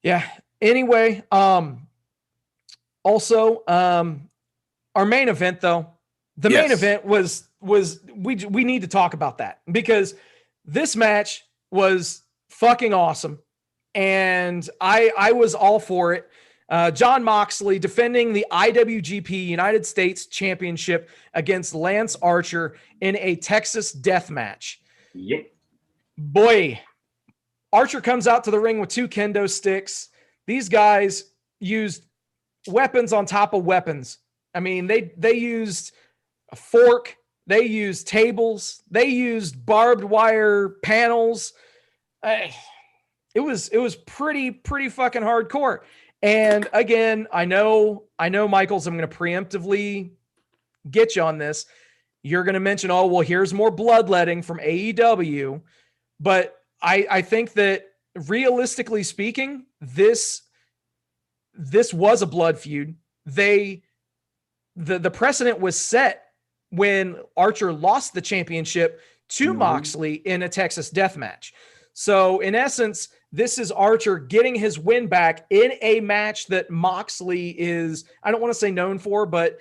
Speaker 4: Yeah. Anyway, also, our main event though, the main event was we need to talk about that because this match was fucking awesome. And I was all for it. Jon Moxley defending the IWGP United States Championship against Lance Archer in a Texas death match.
Speaker 2: Yep.
Speaker 4: Boy, Archer comes out to the ring with 2 kendo sticks. These guys used weapons on top of weapons. I mean, they used a fork, they used tables, they used barbed wire panels. It was pretty fucking hardcore. And again, I know, Michaels, I'm going to preemptively get you on this. You're going to mention, oh, well, here's more bloodletting from AEW. But I think that realistically speaking, this was a blood feud. The precedent was set when Archer lost the championship to Moxley in a Texas death match. So in essence, this is Archer getting his win back in a match that Moxley is, I don't want to say known for, but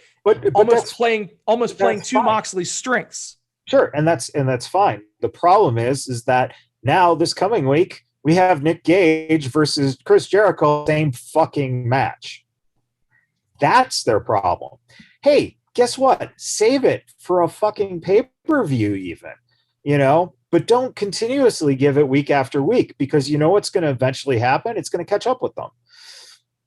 Speaker 4: almost playing to Moxley's strengths.
Speaker 3: Sure. And that's fine. The problem is that now this coming week, we have Nick Gage versus Chris Jericho, same fucking match. That's their problem. Hey, guess what? Save it for a fucking pay-per-view even, but don't continuously give it week after week because what's going to eventually happen? It's going to catch up with them.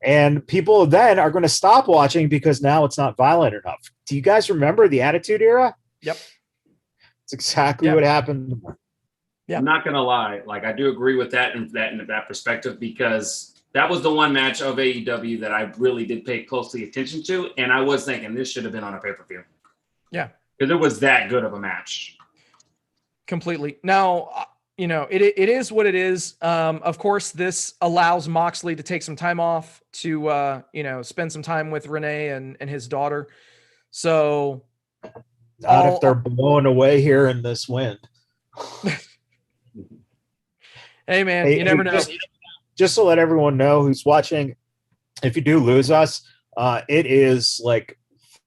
Speaker 3: And people then are going to stop watching because now it's not violent enough. Do you guys remember the Attitude Era?
Speaker 4: Yep.
Speaker 3: It's exactly what happened.
Speaker 2: Yeah. I'm not going to lie. Like, I do agree with that in that perspective because that was the one match of AEW that I really did pay closely attention to. And I was thinking this should have been on a pay-per-view.
Speaker 4: Yeah.
Speaker 2: Because it was that good of a match.
Speaker 4: Completely. Now, it is what it is. Of course, this allows Moxley to take some time off to, spend some time with Renee and his daughter. So,
Speaker 3: not if they're blowing away here in this wind.
Speaker 4: Hey, man, you never know.
Speaker 3: Just to let everyone know who's watching, if you do lose us, it is like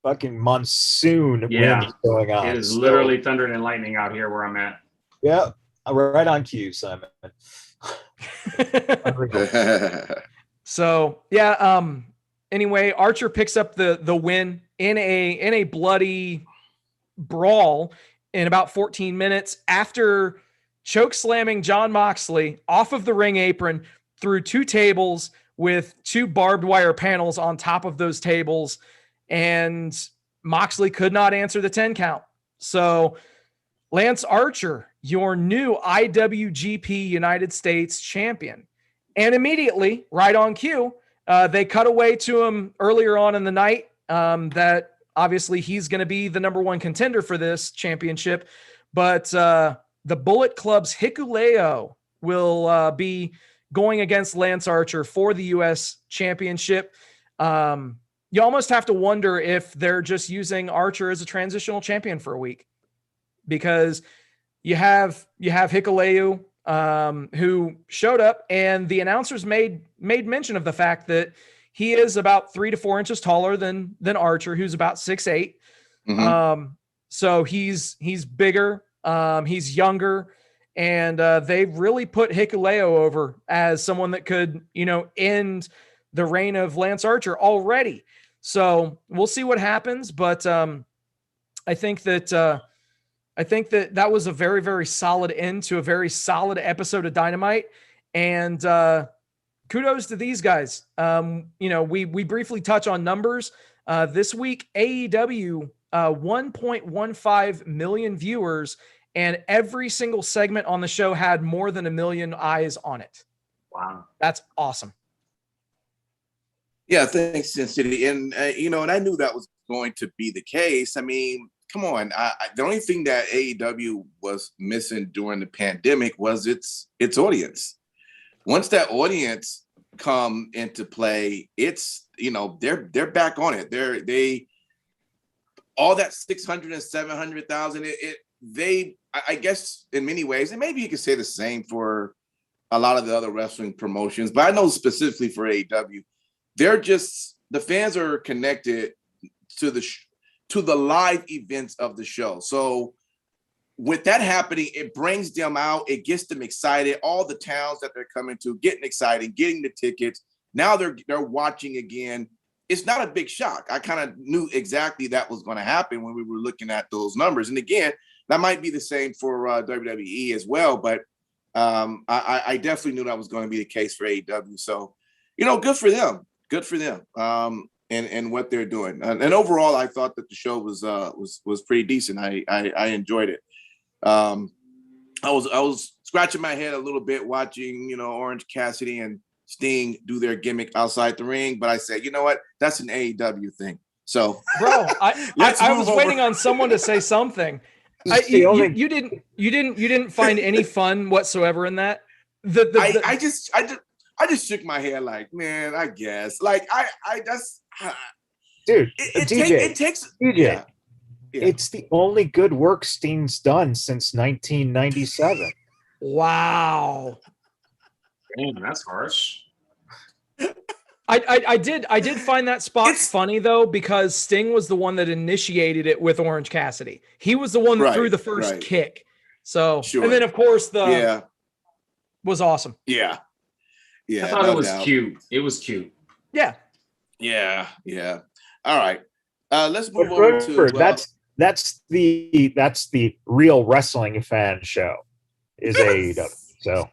Speaker 3: fucking monsoon wind going on.
Speaker 2: It is literally thunder and lightning out here where I'm at.
Speaker 3: Yeah, right on cue, Simon.
Speaker 4: So anyway, Archer picks up the win in a bloody brawl in about 14 minutes after choke slamming Jon Moxley off of the ring apron through 2 tables with 2 barbed wire panels on top of those tables. And Moxley could not answer the 10 count. So Lance Archer, your new IWGP United States champion. And immediately, right on cue, they cut away to him earlier on in the night that obviously he's going to be the number 1 contender for this championship. But the Bullet Club's Hikuleo will be going against Lance Archer for the U.S. championship. You almost have to wonder if they're just using Archer as a transitional champion for a week because you have Hikuleo who showed up, and the announcers made mention of the fact that he is about 3 to 4 inches taller than Archer, who's about 6'8".
Speaker 1: Mm-hmm.
Speaker 4: So he's bigger, he's younger, and they really put Hikuleo over as someone that could, end the reign of Lance Archer already. So we'll see what happens, but I think that was a very, very solid end to a very solid episode of Dynamite, and kudos to these guys. We briefly touch on numbers this week. AEW 1.15 million viewers, and every single segment on the show had more than 1 million eyes on it.
Speaker 2: Wow,
Speaker 4: that's awesome.
Speaker 1: Yeah, thanks, Sin City. And and I knew that was going to be the case. I mean, come on. The only thing that AEW was missing during the pandemic was its audience. Once that audience come into play, it's they're back on it. They all that 600 and 700,000. I guess in many ways, and maybe you could say the same for a lot of the other wrestling promotions, but I know specifically for AEW, the fans are connected to the live events of the show. So with that happening, it brings them out, it gets them excited. All the towns that they're coming to, getting excited, getting the tickets. Now they're watching again. It's not a big shock. I kind of knew exactly that was going to happen when we were looking at those numbers. And again, that might be the same for WWE as well. But I definitely knew that was going to be the case for AEW. So, good for them. Good for them. And what they're doing. And overall, I thought that the show was pretty decent. I enjoyed it. I was scratching my head a little bit watching, Orange Cassidy and Sting do their gimmick outside the ring, but I said, you know what? That's an AEW thing. So,
Speaker 4: bro, I was waiting on someone to say something. You didn't find any fun whatsoever in that.
Speaker 1: I just shook my head like, man, I guess. Like
Speaker 3: dude,
Speaker 1: it takes
Speaker 3: DJ.
Speaker 1: Yeah.
Speaker 3: It's the only good work Sting's done since 1997.
Speaker 4: Wow.
Speaker 2: Damn, that's harsh.
Speaker 4: I did find that spot funny though, because Sting was the one that initiated it with Orange Cassidy. He was the one that threw the first kick. So, and then of course was awesome.
Speaker 1: Yeah.
Speaker 2: I thought it was cute. It was cute.
Speaker 4: Yeah.
Speaker 1: All right. Let's move over to
Speaker 3: that's the real wrestling fan show is AEW. So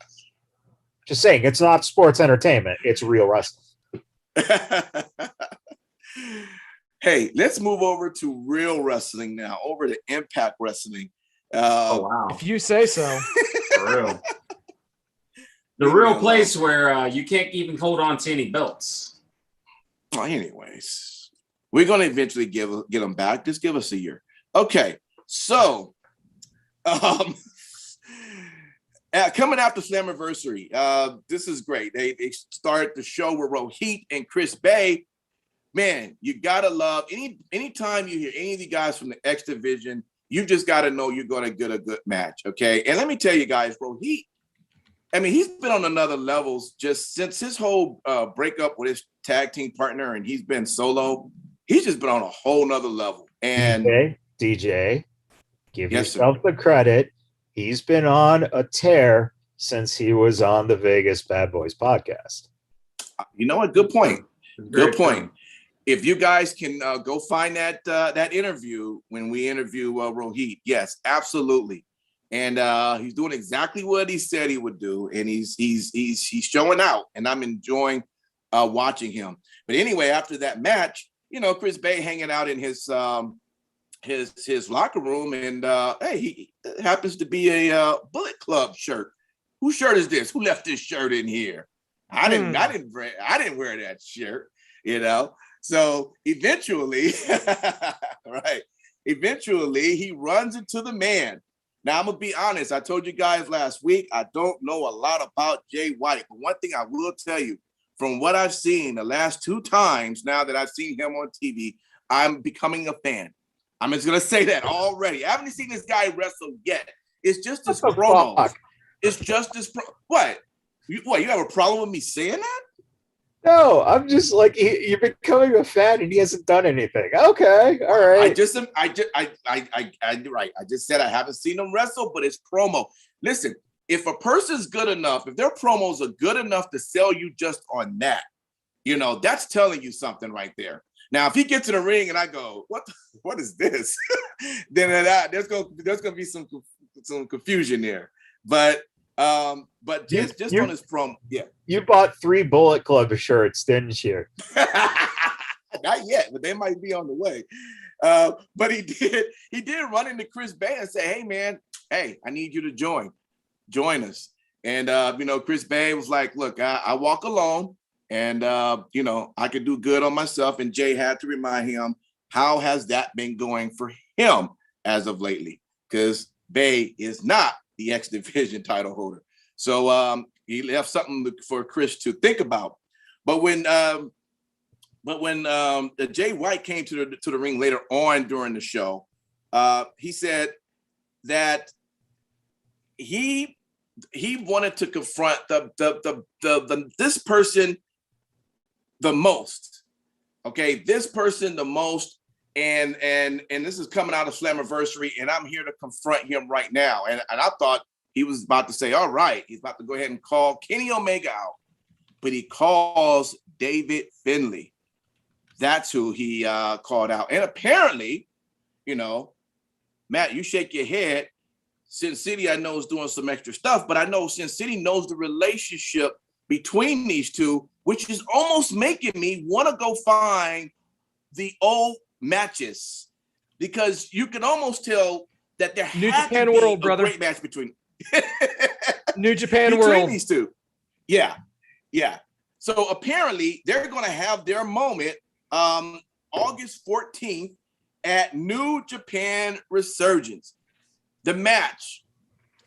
Speaker 3: just saying, it's not sports entertainment, it's real wrestling.
Speaker 1: Hey, let's move over to real wrestling now, over to Impact Wrestling.
Speaker 2: Oh wow.
Speaker 4: If you say so.
Speaker 2: For real. The real place where you can't even hold on to any belts.
Speaker 1: Well, anyways, we're going to eventually get them back. Just give us a year. Okay, so coming after Slammiversary, this is great. They start the show with Rohit and Chris Bay. Man, you got to love anytime you hear any of the guys from the X Division, you just got to know you're going to get a good match, okay? And let me tell you guys, Rohit, I mean, he's been on another level just since his whole breakup with his tag team partner, and he's been solo. He's just been on a whole nother level. And
Speaker 3: DJ, give yourself the credit. He's been on a tear since he was on the Vegas Badboyz podcast.
Speaker 1: You know what? Good point. Good point. If you guys can go find that interview when we interview Rohit, yes, absolutely. And he's doing exactly what he said he would do, and he's showing out, and I'm enjoying watching him. But anyway, after that match, Chris Bay hanging out in his locker room, and hey, he happens to be a Bullet Club shirt. Whose shirt is this? Who left this shirt in here? I didn't wear that shirt, So eventually, eventually he runs into the man. Now, I'm going to be honest. I told you guys last week, I don't know a lot about Jay White. But one thing I will tell you, from what I've seen the last 2 times now that I've seen him on TV, I'm becoming a fan. I'm just going to say that already. I haven't seen this guy wrestle yet. It's just his promos. it's just as what? You have a problem with me saying that?
Speaker 3: No, I'm just like you're becoming a fan and he hasn't done anything. Okay, all right.
Speaker 1: I just said I haven't seen him wrestle, but it's promo. Listen, if a person's good enough, if their promos are good enough to sell you just on that, that's telling you something right there. Now, if he gets in the ring and I go, what is this? then there's gonna be some confusion there. But just on his promo, yeah.
Speaker 3: You bought 3 Bullet Club shirts, didn't you?
Speaker 1: Not yet, but they might be on the way. But he did run into Chris Bay and say, "Hey man, I need you to join us." And Chris Bay was like, "Look, I walk alone, and I could do good on myself." And Jay had to remind him, how has that been going for him as of lately? Because Bay is not the X Division title holder. So he left something for Chris to think about. But when Jay White came to the ring later on during the show, he said that he wanted to confront this person the most. Okay, this person the most, and this is coming out of Slammiversary, and I'm here to confront him right now. And I thought he was about to say, all right, he's about to go ahead and call Kenny Omega out, but he calls David Finlay. That's who he called out. And apparently, Matt, you shake your head. Sin City, I know, is doing some extra stuff, but I know Sin City knows the relationship between these two, which is almost making me want to go find the old matches, because you can almost tell that there
Speaker 4: New
Speaker 1: had
Speaker 4: Japan
Speaker 1: to be
Speaker 4: World,
Speaker 1: a
Speaker 4: brother.
Speaker 1: great match between
Speaker 4: New Japan
Speaker 1: between
Speaker 4: World.
Speaker 1: these two. Yeah. So apparently they're going to have their moment August 14th at New Japan Resurgence. The match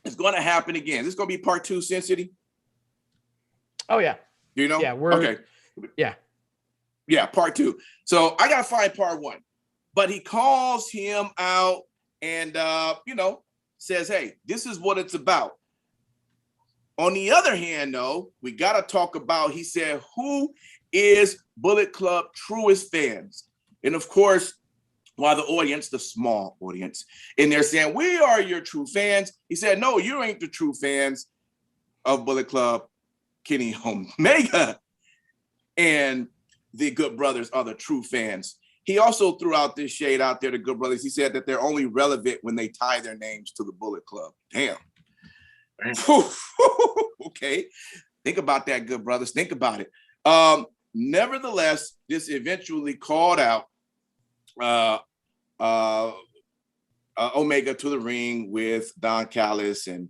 Speaker 1: is going to happen again. This is going to be part 2, Sin City.
Speaker 4: Oh yeah.
Speaker 1: Yeah,
Speaker 4: we're
Speaker 1: okay. Yeah, part 2. So I gotta find part 1. But he calls him out and says, "Hey, this is what it's about." On the other hand, though, we gotta talk about, he said, who is Bullet Club truest fans? And of course, while the audience, the small audience, and they're saying, "We are your true fans," he said, "No, you ain't the true fans of Bullet Club. Kenny Omega and the Good Brothers are the true fans." He also threw out this shade out there to Good Brothers. He said that they're only relevant when they tie their names to the Bullet Club. Damn. Okay. Think about that, Good Brothers. Think about it. Nevertheless, this eventually called out Omega to the ring with Don Callis, and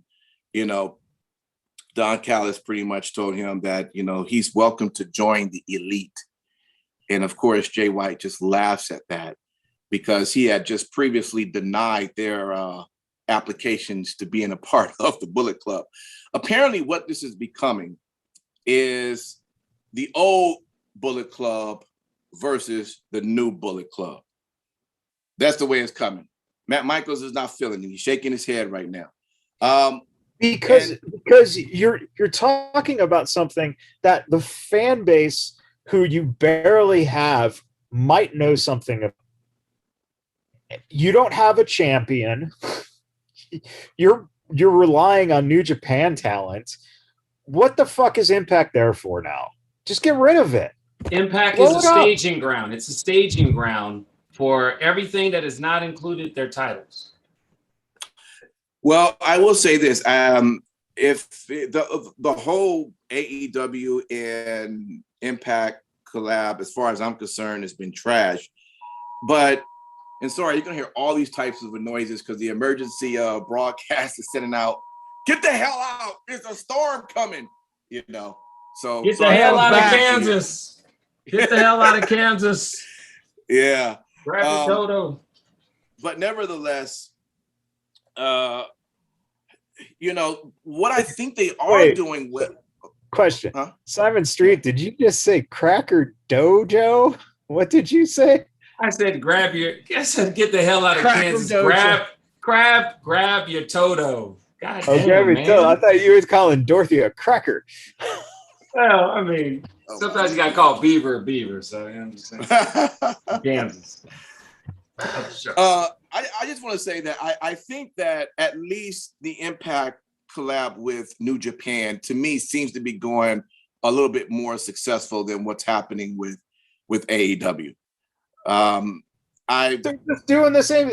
Speaker 1: Don Callis pretty much told him that, he's welcome to join the elite. And of course, Jay White just laughs at that, because he had just previously denied their applications to being a part of the Bullet Club. Apparently what this is becoming is the old Bullet Club versus the new Bullet Club. That's the way it's coming. Matt Michaels is not feeling it. He's shaking his head right now.
Speaker 3: Because you're talking about something that the fan base, who you barely have, might know something about. You don't have a champion. You're relying on New Japan talent. What the fuck is Impact there for now? Just get rid of it.
Speaker 2: Impact is a staging ground. It's a staging ground for everything that is not included their titles.
Speaker 1: Well, I will say this: if the whole AEW and Impact collab, as far as I'm concerned, has been trash. But, and sorry, you're gonna hear all these types of noises because the emergency broadcast is sending out, "Get the hell out! There's a storm coming!" So
Speaker 2: get the hell out of Kansas. Get the hell out of Kansas.
Speaker 1: Yeah.
Speaker 2: Grab your dodo.
Speaker 1: But nevertheless, what I think they are doing with.
Speaker 3: Question.
Speaker 1: Huh?
Speaker 3: Simon Street, did you just say Cracker Dojo? What did you say?
Speaker 2: I said get the hell out of Kansas. Grab your Toto. God
Speaker 3: Okay,
Speaker 2: damn,
Speaker 3: man. I
Speaker 2: man.
Speaker 3: thought you were calling Dorothy a cracker.
Speaker 2: Well, I mean, sometimes you got to call Beaver a Beaver. So, I'm just saying. Kansas.
Speaker 1: I just want to say that I think that at least the Impact collab with New Japan, to me, seems to be going a little bit more successful than what's happening with AEW.
Speaker 3: They're just doing the same.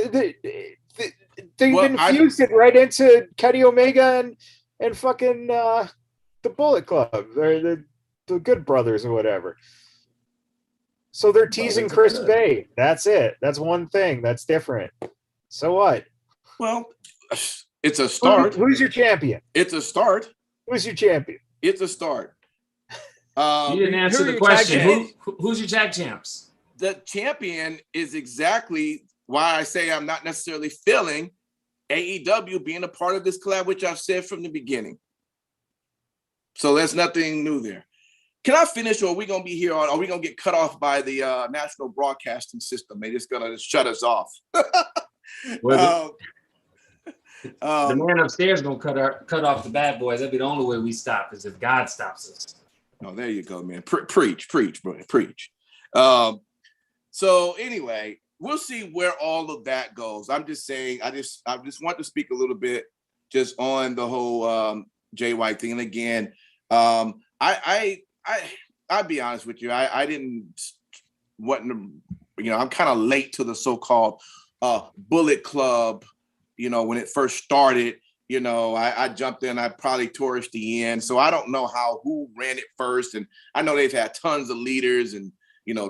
Speaker 3: They've infused it right into Kenny Omega and fucking the Bullet Club, or the Good Brothers or whatever. So they're teasing Chris Bay. That's it. That's one thing that's different. So what?
Speaker 1: Well, it's a start.
Speaker 3: Who's your champion?
Speaker 1: It's a start.
Speaker 3: Who's your champion?
Speaker 1: It's a start.
Speaker 2: You didn't answer the question. Who's your tag champs?
Speaker 1: The champion is exactly why I say I'm not necessarily feeling AEW being a part of this collab, which I've said from the beginning. So there's nothing new there. Can I finish, or are we going to be here on? Are we going to get cut off by the national broadcasting system? They're just going to shut us off.
Speaker 2: The man upstairs is going to cut off the bad boys. That'd be the only way we stop, is if God stops us.
Speaker 1: Oh, there you go, man. Preach, bro. Preach. So anyway, we'll see where all of that goes. I'm just saying, I just want to speak a little bit just on the whole Jay White thing. And again, I'll be honest with you. I wasn't, I'm kind of late to the so-called Bullet Club. When it first started, I jumped in. I probably towards the end, so I don't know who ran it first. And I know they've had tons of leaders and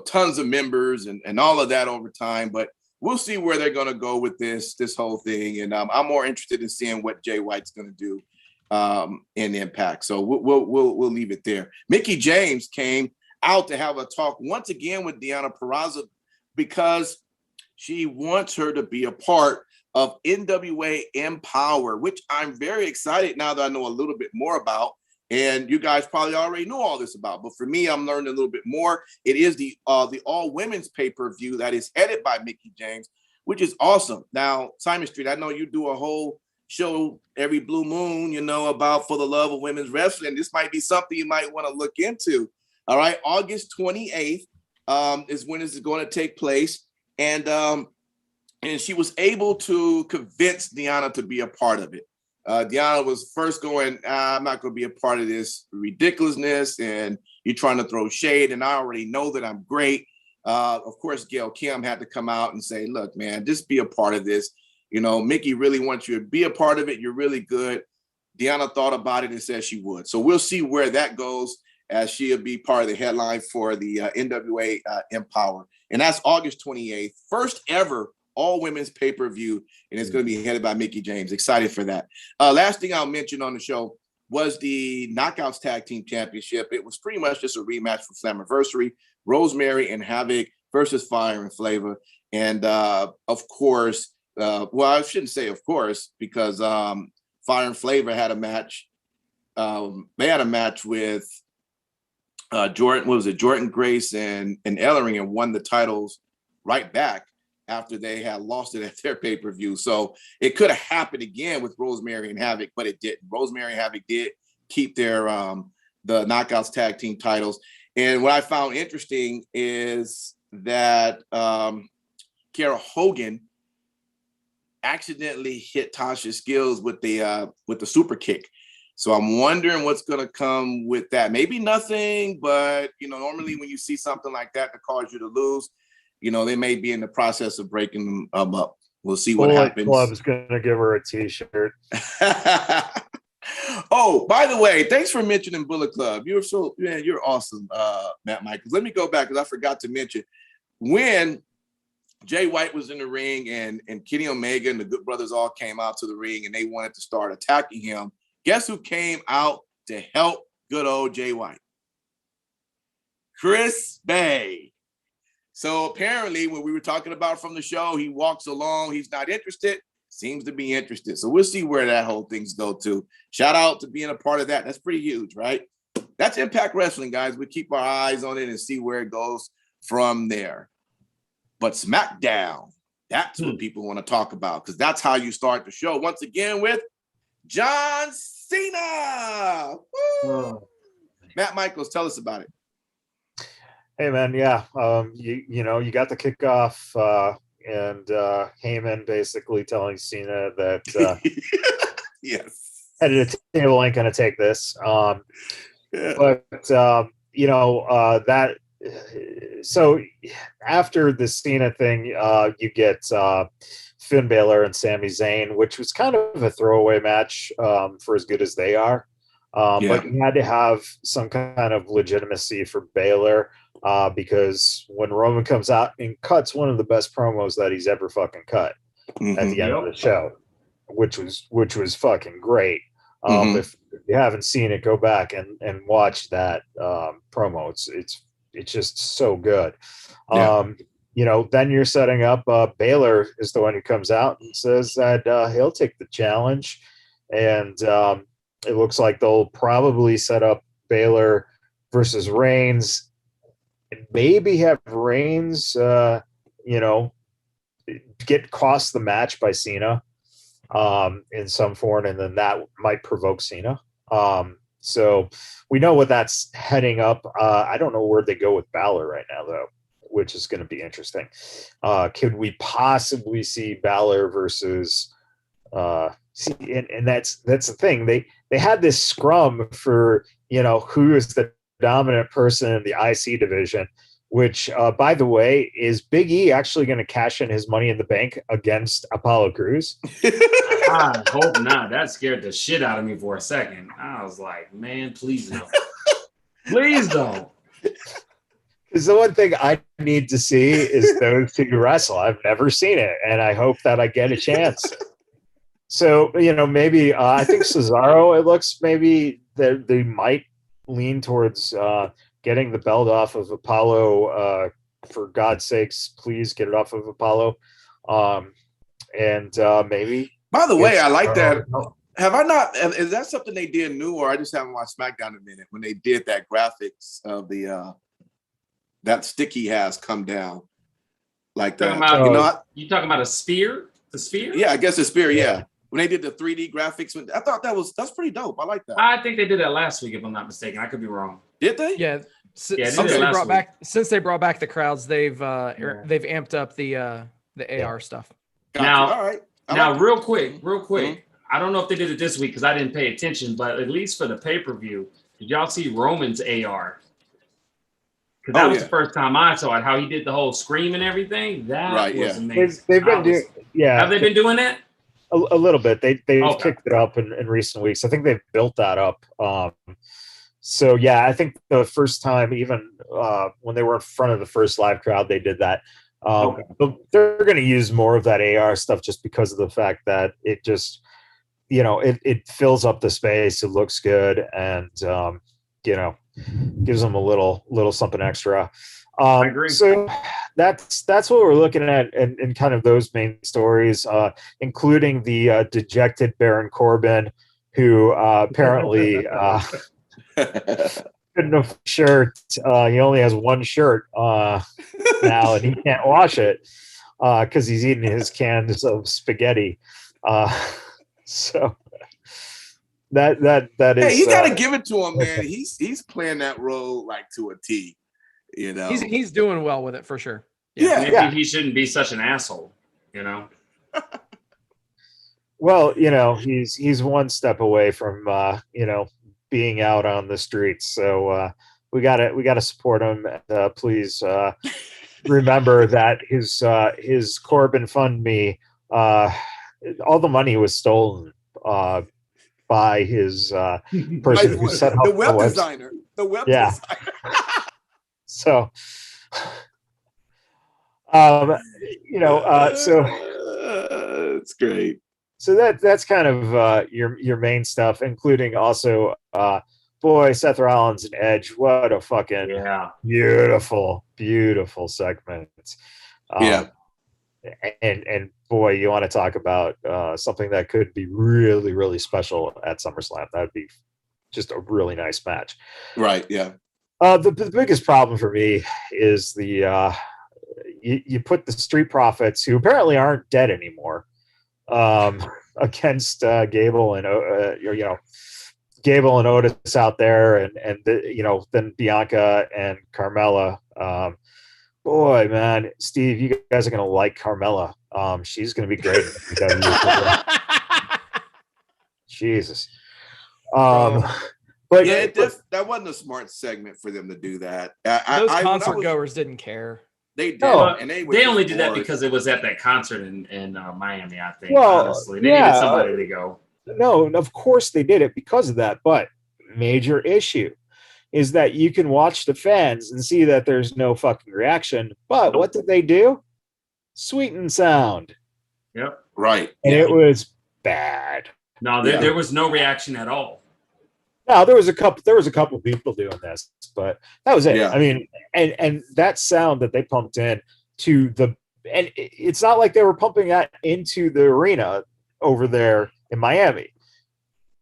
Speaker 1: tons of members and all of that over time. But we'll see where they're going to go with this whole thing. And I'm more interested in seeing what Jay White's going to do in Impact. So we'll leave it there. Mickie James came out to have a talk once again with Deonna Purrazzo because she wants her to be a part of NWA Empower, which I'm very excited now that I know a little bit more about. And you guys probably already know all this about, but for me, I'm learning a little bit more. It is the all women's pay-per-view that is headed by Mickie James, which is awesome. Now, Simon Street, I know you do a whole show every blue moon, about For the Love of Women's Wrestling. This might be something you might want to look into. All right, August 28th is when this is going to take place. And she was able to convince Deonna to be a part of it. Deonna was first going, I'm not going to be a part of this ridiculousness, and you're trying to throw shade, and I already know that I'm great. Of course, Gail Kim had to come out and say, look, man, just be a part of this. Mickie really wants you to be a part of it. You're really good. Deonna thought about it and said she would. So we'll see where that goes, as she'll be part of the headline for the NWA Empower. And that's August 28th, first ever all women's pay-per-view, and it's going to be headed by Mickie James. Excited for that. Last thing I'll mention on the show was the Knockouts Tag Team Championship. It was pretty much just a rematch for Slammiversary. Rosemary and Havoc versus Fire and Flavor. And of course, I shouldn't say of course, because Fire and Flavor had a match. They had a match with Jordan Grace and Ellering, and won the titles right back after they had lost it at their pay-per-view. So it could have happened again with Rosemary and Havoc, but it didn't. Rosemary and Havoc did keep their the Knockouts Tag Team titles. And what I found interesting is that Kara Hogan accidentally hit Tasha Skills with the super kick. So I'm wondering what's going to come with that. Maybe nothing, but normally when you see something like that cause you to lose, they may be in the process of breaking them up. We'll see what happens.
Speaker 3: Club is going to give her a T-shirt.
Speaker 1: Oh, by the way, thanks for mentioning Bullet Club. You're awesome, Matt Michaels. Let me go back because I forgot to mention when Jay White was in the ring and Kenny Omega and the Good Brothers all came out to the ring and they wanted to start attacking him. Guess who came out to help good old Jay White? Chris Bay. So apparently when we were talking about from the show, he walks along, he's not interested, seems to be interested. So we'll see where that whole thing's go to. Shout out to being a part of that. That's pretty huge, right? That's Impact Wrestling, guys. We keep our eyes on it and see where it goes from there. But SmackDown, that's what people want to talk about, because that's how you start the show. Once again with John Cena.
Speaker 2: Oh.
Speaker 1: Matt Michaels, tell us about it.
Speaker 3: Hey man, yeah. You know, you got the kickoff and Heyman basically telling Cena that
Speaker 1: yes,
Speaker 3: head of the table ain't gonna take this.
Speaker 1: yeah.
Speaker 3: But you know, that so after the Cena thing, you get Finn Balor and Sami Zayn, which was kind of a throwaway match for as good as they are. But you had to have some kind of legitimacy for Balor because when Roman comes out and cuts one of the best promos that he's ever fucking cut at the end of the show, which was fucking great. If you haven't seen it, go back and watch that promo. It's just so good. You know, then you're setting up Balor is the one who comes out and says that he'll take the challenge, and it looks like they'll probably set up Balor versus Reigns, and maybe have Reigns, you know, get cost the match by Cena in some form, and then that might provoke Cena. So we know what that's heading up. I don't know where they go with Balor right now, though, which is going to be interesting. Could we possibly see Balor versus? And that's the thing. They had this scrum for, you know, who is the dominant person in the IC division, which, by the way, is Big E actually going to cash in his Money in the Bank against Apollo Crews?
Speaker 2: I hope not. That scared the shit out of me for a second. I was like, man, please don't. Please don't.
Speaker 3: Because the one thing I need to see is those two wrestle. I've never seen it, and I hope that I get a chance. So, you know, maybe I think Cesaro, it looks maybe that they might lean towards getting the belt off of Apollo. For God's sakes, please get it off of Apollo. And maybe.
Speaker 1: By the way, I like that. Have I not? Is that something they did new, or I just haven't watched SmackDown in a minute when they did that graphics of the that stick he has come down like that?
Speaker 2: About,
Speaker 1: you know,
Speaker 2: you talking about a spear? The spear?
Speaker 1: Yeah, I guess a spear. Yeah. When they did the 3D graphics, I thought that's pretty dope. I like that.
Speaker 2: I think they did that last week, if I'm not mistaken. I could be wrong.
Speaker 1: Did they?
Speaker 4: Yeah.
Speaker 2: Since
Speaker 4: they brought back the crowds, they've amped up the AR stuff.
Speaker 1: Gotcha.
Speaker 2: Now,
Speaker 1: all right.
Speaker 2: Real quick. I don't know if they did it this week because I didn't pay attention, but at least for the pay-per-view, did y'all see Roman's AR? Because that was the first time I saw it. How he did the whole scream and everything. That was amazing.
Speaker 3: They've been doing. Yeah.
Speaker 2: Have they been doing that?
Speaker 3: A little bit. They've kicked it up in recent weeks. I think they've built that up. So yeah, I think the first time, even when they were in front of the first live crowd, they did that. But they're going to use more of that AR stuff just because of the fact that it just, you know, it fills up the space. It looks good, and you know, gives them a little something extra.
Speaker 2: I agree.
Speaker 3: So that's what we're looking at in kind of those main stories, including the dejected Baron Corbin, who apparently couldn't have shirt. He only has one shirt now, and he can't wash it because he's eating his cans of spaghetti. So that is.
Speaker 1: Hey, you got to give it to him, man. He's playing that role like to a T. You know,
Speaker 4: he's doing well with it for sure.
Speaker 2: Maybe he shouldn't be such an asshole. You know.
Speaker 3: Well, you know, he's one step away from you know, being out on the streets. So we gotta support him. Please remember that his Corbin Fund Me, all the money was stolen by his person who set up
Speaker 1: the web designer. The web designer.
Speaker 3: So, you know, so
Speaker 1: it's great.
Speaker 3: So that's kind of your main stuff, including also, boy, Seth Rollins and Edge. What a fucking beautiful segment. And boy, you want to talk about something that could be really, really special at SummerSlam. That would be just a really nice match.
Speaker 1: Right. Yeah.
Speaker 3: The biggest problem for me is the you put the Street Profits, who apparently aren't dead anymore. against Gable and Gable and Otis out there, and then Bianca and Carmella. Boy, man, Steve, you guys are gonna like Carmella. She's gonna be great. Jesus. But
Speaker 1: yeah, that wasn't a smart segment for them to do that.
Speaker 4: Those concert goers didn't care.
Speaker 1: They did,
Speaker 2: and they only did that because it was at that concert in Miami, I think.
Speaker 3: Well,
Speaker 2: honestly, they needed somebody to go.
Speaker 3: No, of course they did it because of that. But major issue is that you can watch the fans and see that there's no fucking reaction. But what did they do? Sweeten sound.
Speaker 2: Yep.
Speaker 1: Right.
Speaker 3: And it was bad.
Speaker 2: No, there was no reaction at all.
Speaker 3: No, there was a couple of people doing this, but that was it.
Speaker 1: Yeah.
Speaker 3: I mean, and that sound that they pumped in to and it's not like they were pumping that into the arena over there in Miami.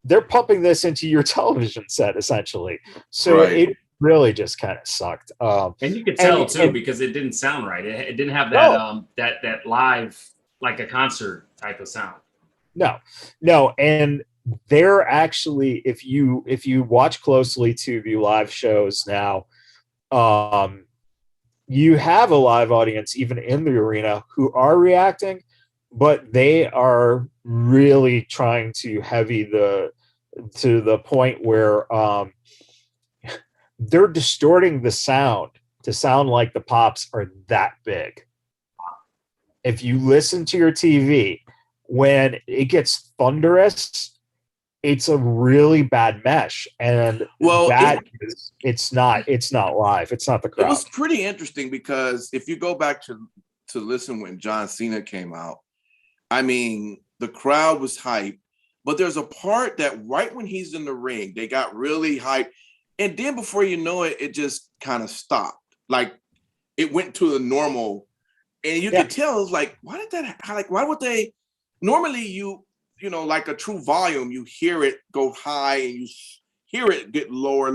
Speaker 3: They're pumping this into your television set essentially. So It really just kind of sucked.
Speaker 2: And you could tell too because it didn't sound right. It didn't have that that live, like a concert type of sound. No, and they're actually, if you watch closely to view live shows now, you have a live audience even in the arena who are reacting, but they are really trying to heavy to the point where they're distorting the sound to sound like the pops are that big. If you listen to your TV, when it gets thunderous, it's a really bad mesh, and it's not live. It's not the crowd.
Speaker 1: It was pretty interesting because if you go back to listen when John Cena came out, I mean, the crowd was hyped, but there's a part that right when he's in the ring, they got really hyped, and then before you know it, it just kind of stopped. Like it went to the normal, and you could tell it was like, why did that? Like, why would they? Normally, you know, like a true volume, you hear it go high and you hear it get lower,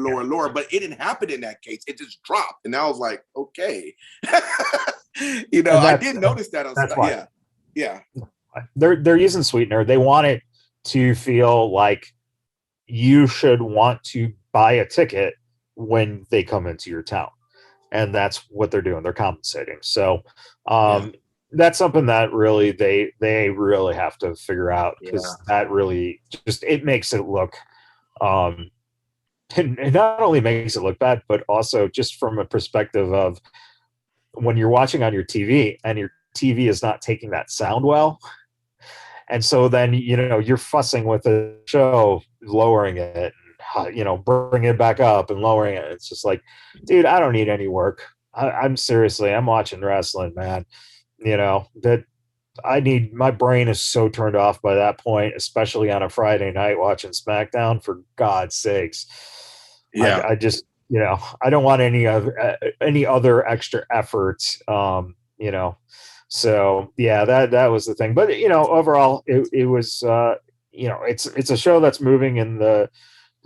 Speaker 1: but it didn't happen in that case. It just dropped. And I was like, okay. I did notice that. Yeah.
Speaker 3: They're using sweetener. They want it to feel like you should want to buy a ticket when they come into your town. And that's what they're doing. They're compensating. So, that's something that really they really have to figure out, because that really just it makes it look and not only makes it look bad, but also just from a perspective of when you're watching on your TV and your TV is not taking that sound well, and so then you're fussing with the show, lowering it, bringing it back up and lowering it. It's just like, dude, I don't need any work. I'm watching wrestling, man. That I need, my brain is so turned off by that point, especially on a Friday night watching SmackDown, for God's sakes.
Speaker 1: Yeah.
Speaker 3: I just, I don't want any other extra effort. So yeah, that was the thing, but overall it was, it's a show that's moving in the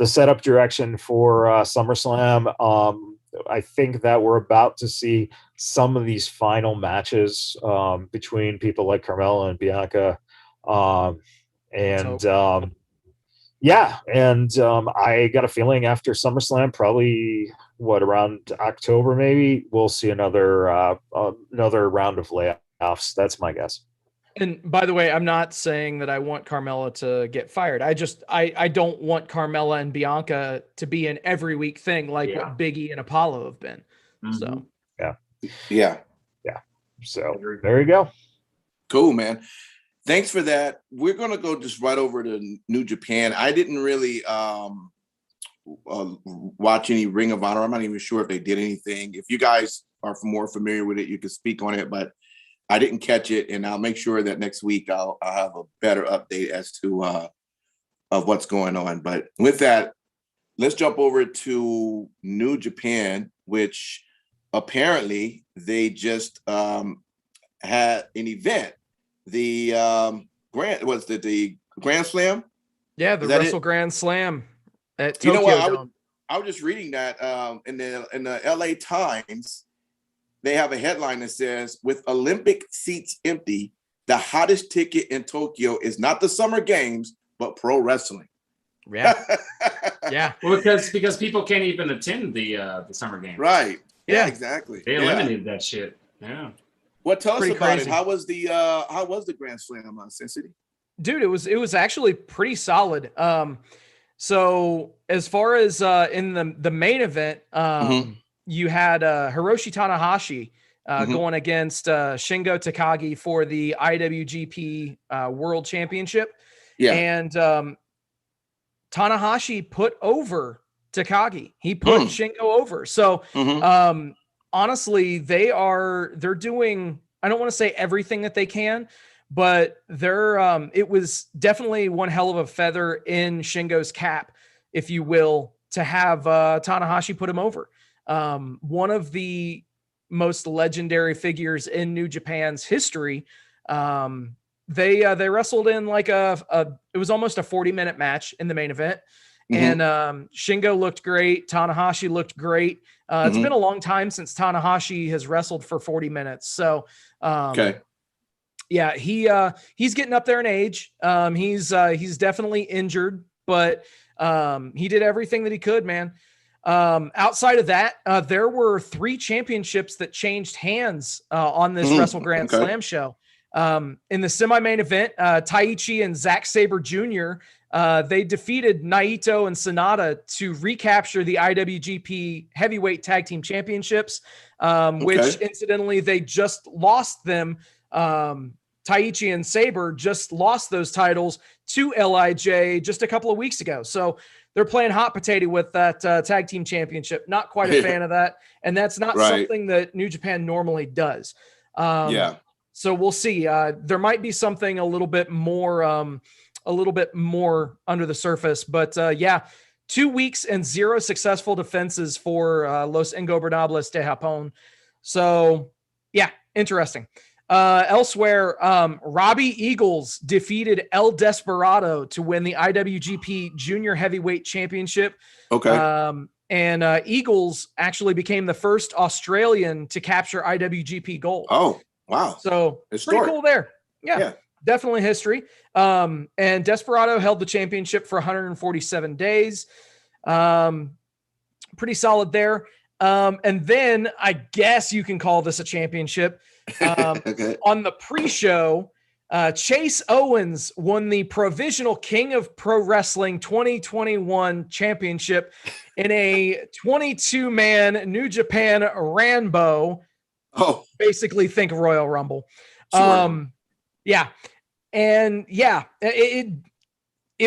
Speaker 3: setup direction for SummerSlam. I think that we're about to see some of these final matches between people like Carmella and Bianca. I got a feeling after SummerSlam, probably around October, maybe we'll see another round of layoffs. That's my guess.
Speaker 4: And by the way, I'm not saying that I want Carmella to get fired. I don't want Carmella and Bianca to be an every week thing like what Big E and Apollo have been. Mm-hmm. So
Speaker 1: yeah.
Speaker 3: So there you go.
Speaker 1: Cool, man. Thanks for that. We're gonna go just right over to New Japan. I didn't really watch any Ring of Honor. I'm not even sure if they did anything. If you guys are more familiar with it, you can speak on it, but I didn't catch it, and I'll make sure that next week I'll have a better update as to of what's going on. But with that, let's jump over to New Japan, which apparently they just had an event. The the Grand Slam?
Speaker 4: Yeah, the Wrestle Grand Slam at Tokyo.
Speaker 1: What? I was just reading that in the LA Times. They have a headline that says, with Olympic seats empty, the hottest ticket in Tokyo is not the Summer Games, but pro wrestling.
Speaker 4: Yeah. Yeah.
Speaker 2: Well, because people can't even attend the Summer Games.
Speaker 1: Right.
Speaker 4: Yeah.
Speaker 1: Exactly.
Speaker 2: They eliminated that shit. Yeah.
Speaker 1: Well, tell us
Speaker 4: Pretty
Speaker 1: about
Speaker 4: crazy.
Speaker 1: it. How was the Grand Slam on Sin City?
Speaker 4: Dude, it was actually pretty solid. So as far as in the main event, you had Hiroshi Tanahashi going against Shingo Takagi for the IWGP World Championship.
Speaker 1: Yeah.
Speaker 4: And Tanahashi put over Takagi. He put Shingo over. So honestly, they're doing, I don't want to say everything that they can, but it was definitely one hell of a feather in Shingo's cap, if you will, to have Tanahashi put him over. One of the most legendary figures in New Japan's history. They wrestled in like it was almost a 40-minute match in the main event. And Shingo looked great. Tanahashi looked great. It's been a long time since Tanahashi has wrestled for 40 minutes. So, yeah, he's getting up there in age. He's definitely injured, but he did everything that he could, man. Outside of that, there were 3 championships that changed hands on this Wrestle Grand Slam show. In the semi-main event, Taichi and Zack Sabre Jr., they defeated Naito and Sonata to recapture the IWGP Heavyweight Tag Team Championships, which incidentally, they just lost them. Taichi and Sabre just lost those titles to LIJ just a couple of weeks ago. So they're playing hot potato with that tag team championship. Not quite a fan of that. And that's not something that New Japan normally does. So we'll see. There might be something a little bit more under the surface, but 2 weeks and 0 successful defenses for Los Ingobernables de Japón. So yeah, interesting. Elsewhere, Robbie Eagles defeated El Desperado to win the IWGP Junior Heavyweight Championship. And Eagles actually became the first Australian to capture IWGP gold.
Speaker 1: Oh, wow.
Speaker 4: So it's pretty cool there. Yeah, definitely history. And Desperado held the championship for 147 days. Pretty solid there. And then I guess you can call this a championship. On the pre-show, Chase Owens won the Provisional King of Pro Wrestling 2021 championship in a 22-man New Japan Rambo. Basically think Royal Rumble. It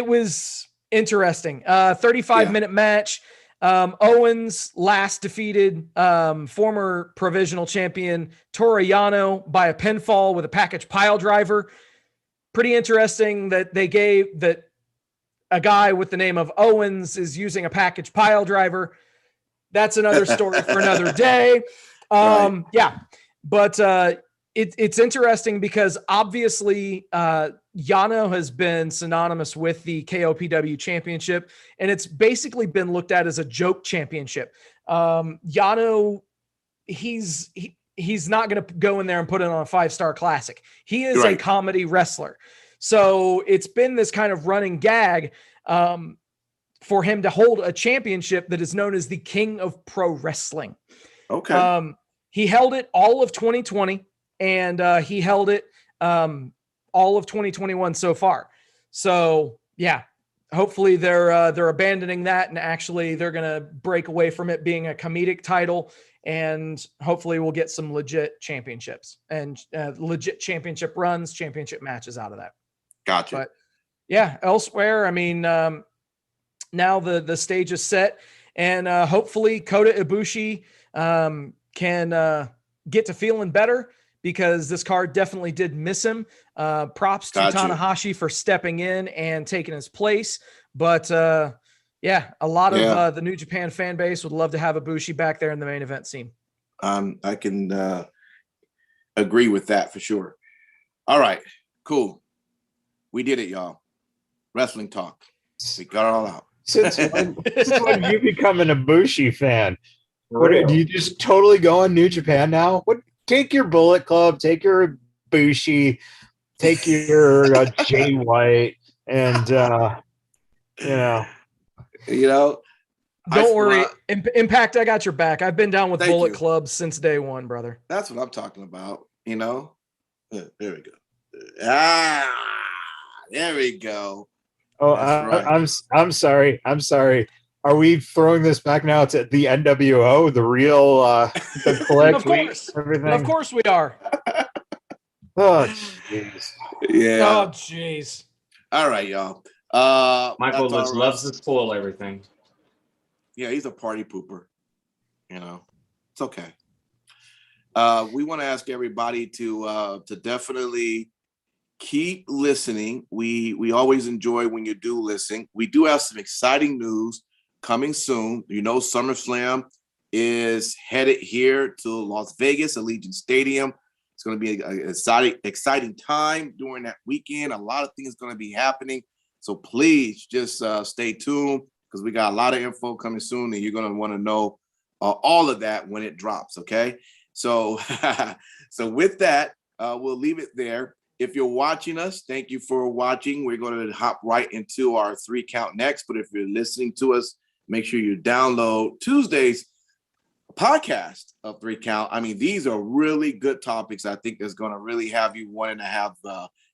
Speaker 4: was interesting. 35-minute match. Owens last defeated former provisional champion Toru Yano by a pinfall with a package pile driver. Pretty interesting that they gave that a guy with the name of Owens is using a package pile driver. That's another story for another day. But it's interesting because obviously Yano has been synonymous with the KOPW championship, and it's basically been looked at as a joke championship. Yano, he's not going to go in there and put it on a 5-star classic. He is a comedy wrestler. So it's been this kind of running gag for him to hold a championship that is known as the King of Pro Wrestling. He held it all of 2020. And he held it all of 2021 so far. So yeah, hopefully they're abandoning that, and actually they're going to break away from it being a comedic title, and hopefully we'll get some legit championships and legit championship runs, championship matches out of that.
Speaker 1: Gotcha.
Speaker 4: But yeah, elsewhere, I mean, now the stage is set, and hopefully Kota Ibushi can get to feeling better, because this card definitely did miss him. Props to Tanahashi for stepping in and taking his place. But a lot of the New Japan fan base would love to have Ibushi back there in the main event scene.
Speaker 1: I can agree with that for sure. All right, cool. We did it, y'all. Wrestling talk. We got it all out.
Speaker 3: Since when you become an Ibushi fan? Do you just totally go on New Japan now? Take your Bullet Club, take your Ibushi, take your Jay White and
Speaker 4: Don't worry, Impact. I got your back. I've been down with Bullet Club since day one, brother.
Speaker 1: That's what I'm talking about. There we go. There we go.
Speaker 3: Oh, right. I'm sorry. Are we throwing this back now to the NWO, the real the collect?
Speaker 4: Of course, everything. Of course we are.
Speaker 3: Oh jeez.
Speaker 1: Yeah.
Speaker 4: Oh jeez.
Speaker 1: All right, y'all.
Speaker 2: Michael loves to spoil everything.
Speaker 1: Yeah, he's a party pooper. It's okay. We want to ask everybody to definitely keep listening. We always enjoy when you do listen. We do have some exciting news coming soon. SummerSlam is headed here to Las Vegas, Allegiant Stadium. It's going to be an exciting time during that weekend. A lot of things going to be happening. So please just stay tuned because we got a lot of info coming soon, and you're going to want to know all of that when it drops, okay? So, so with that, we'll leave it there. If you're watching us, thank you for watching. We're going to hop right into our 3 count next. But if you're listening to us, make sure you download Tuesday's podcast of 3 count. I mean, these are really good topics. I think that's going to really have you wanting to have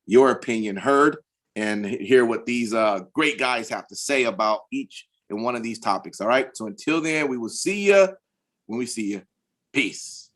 Speaker 1: your opinion heard and hear what these great guys have to say about each and one of these topics. All right. So until then, we will see you when we see you. Peace.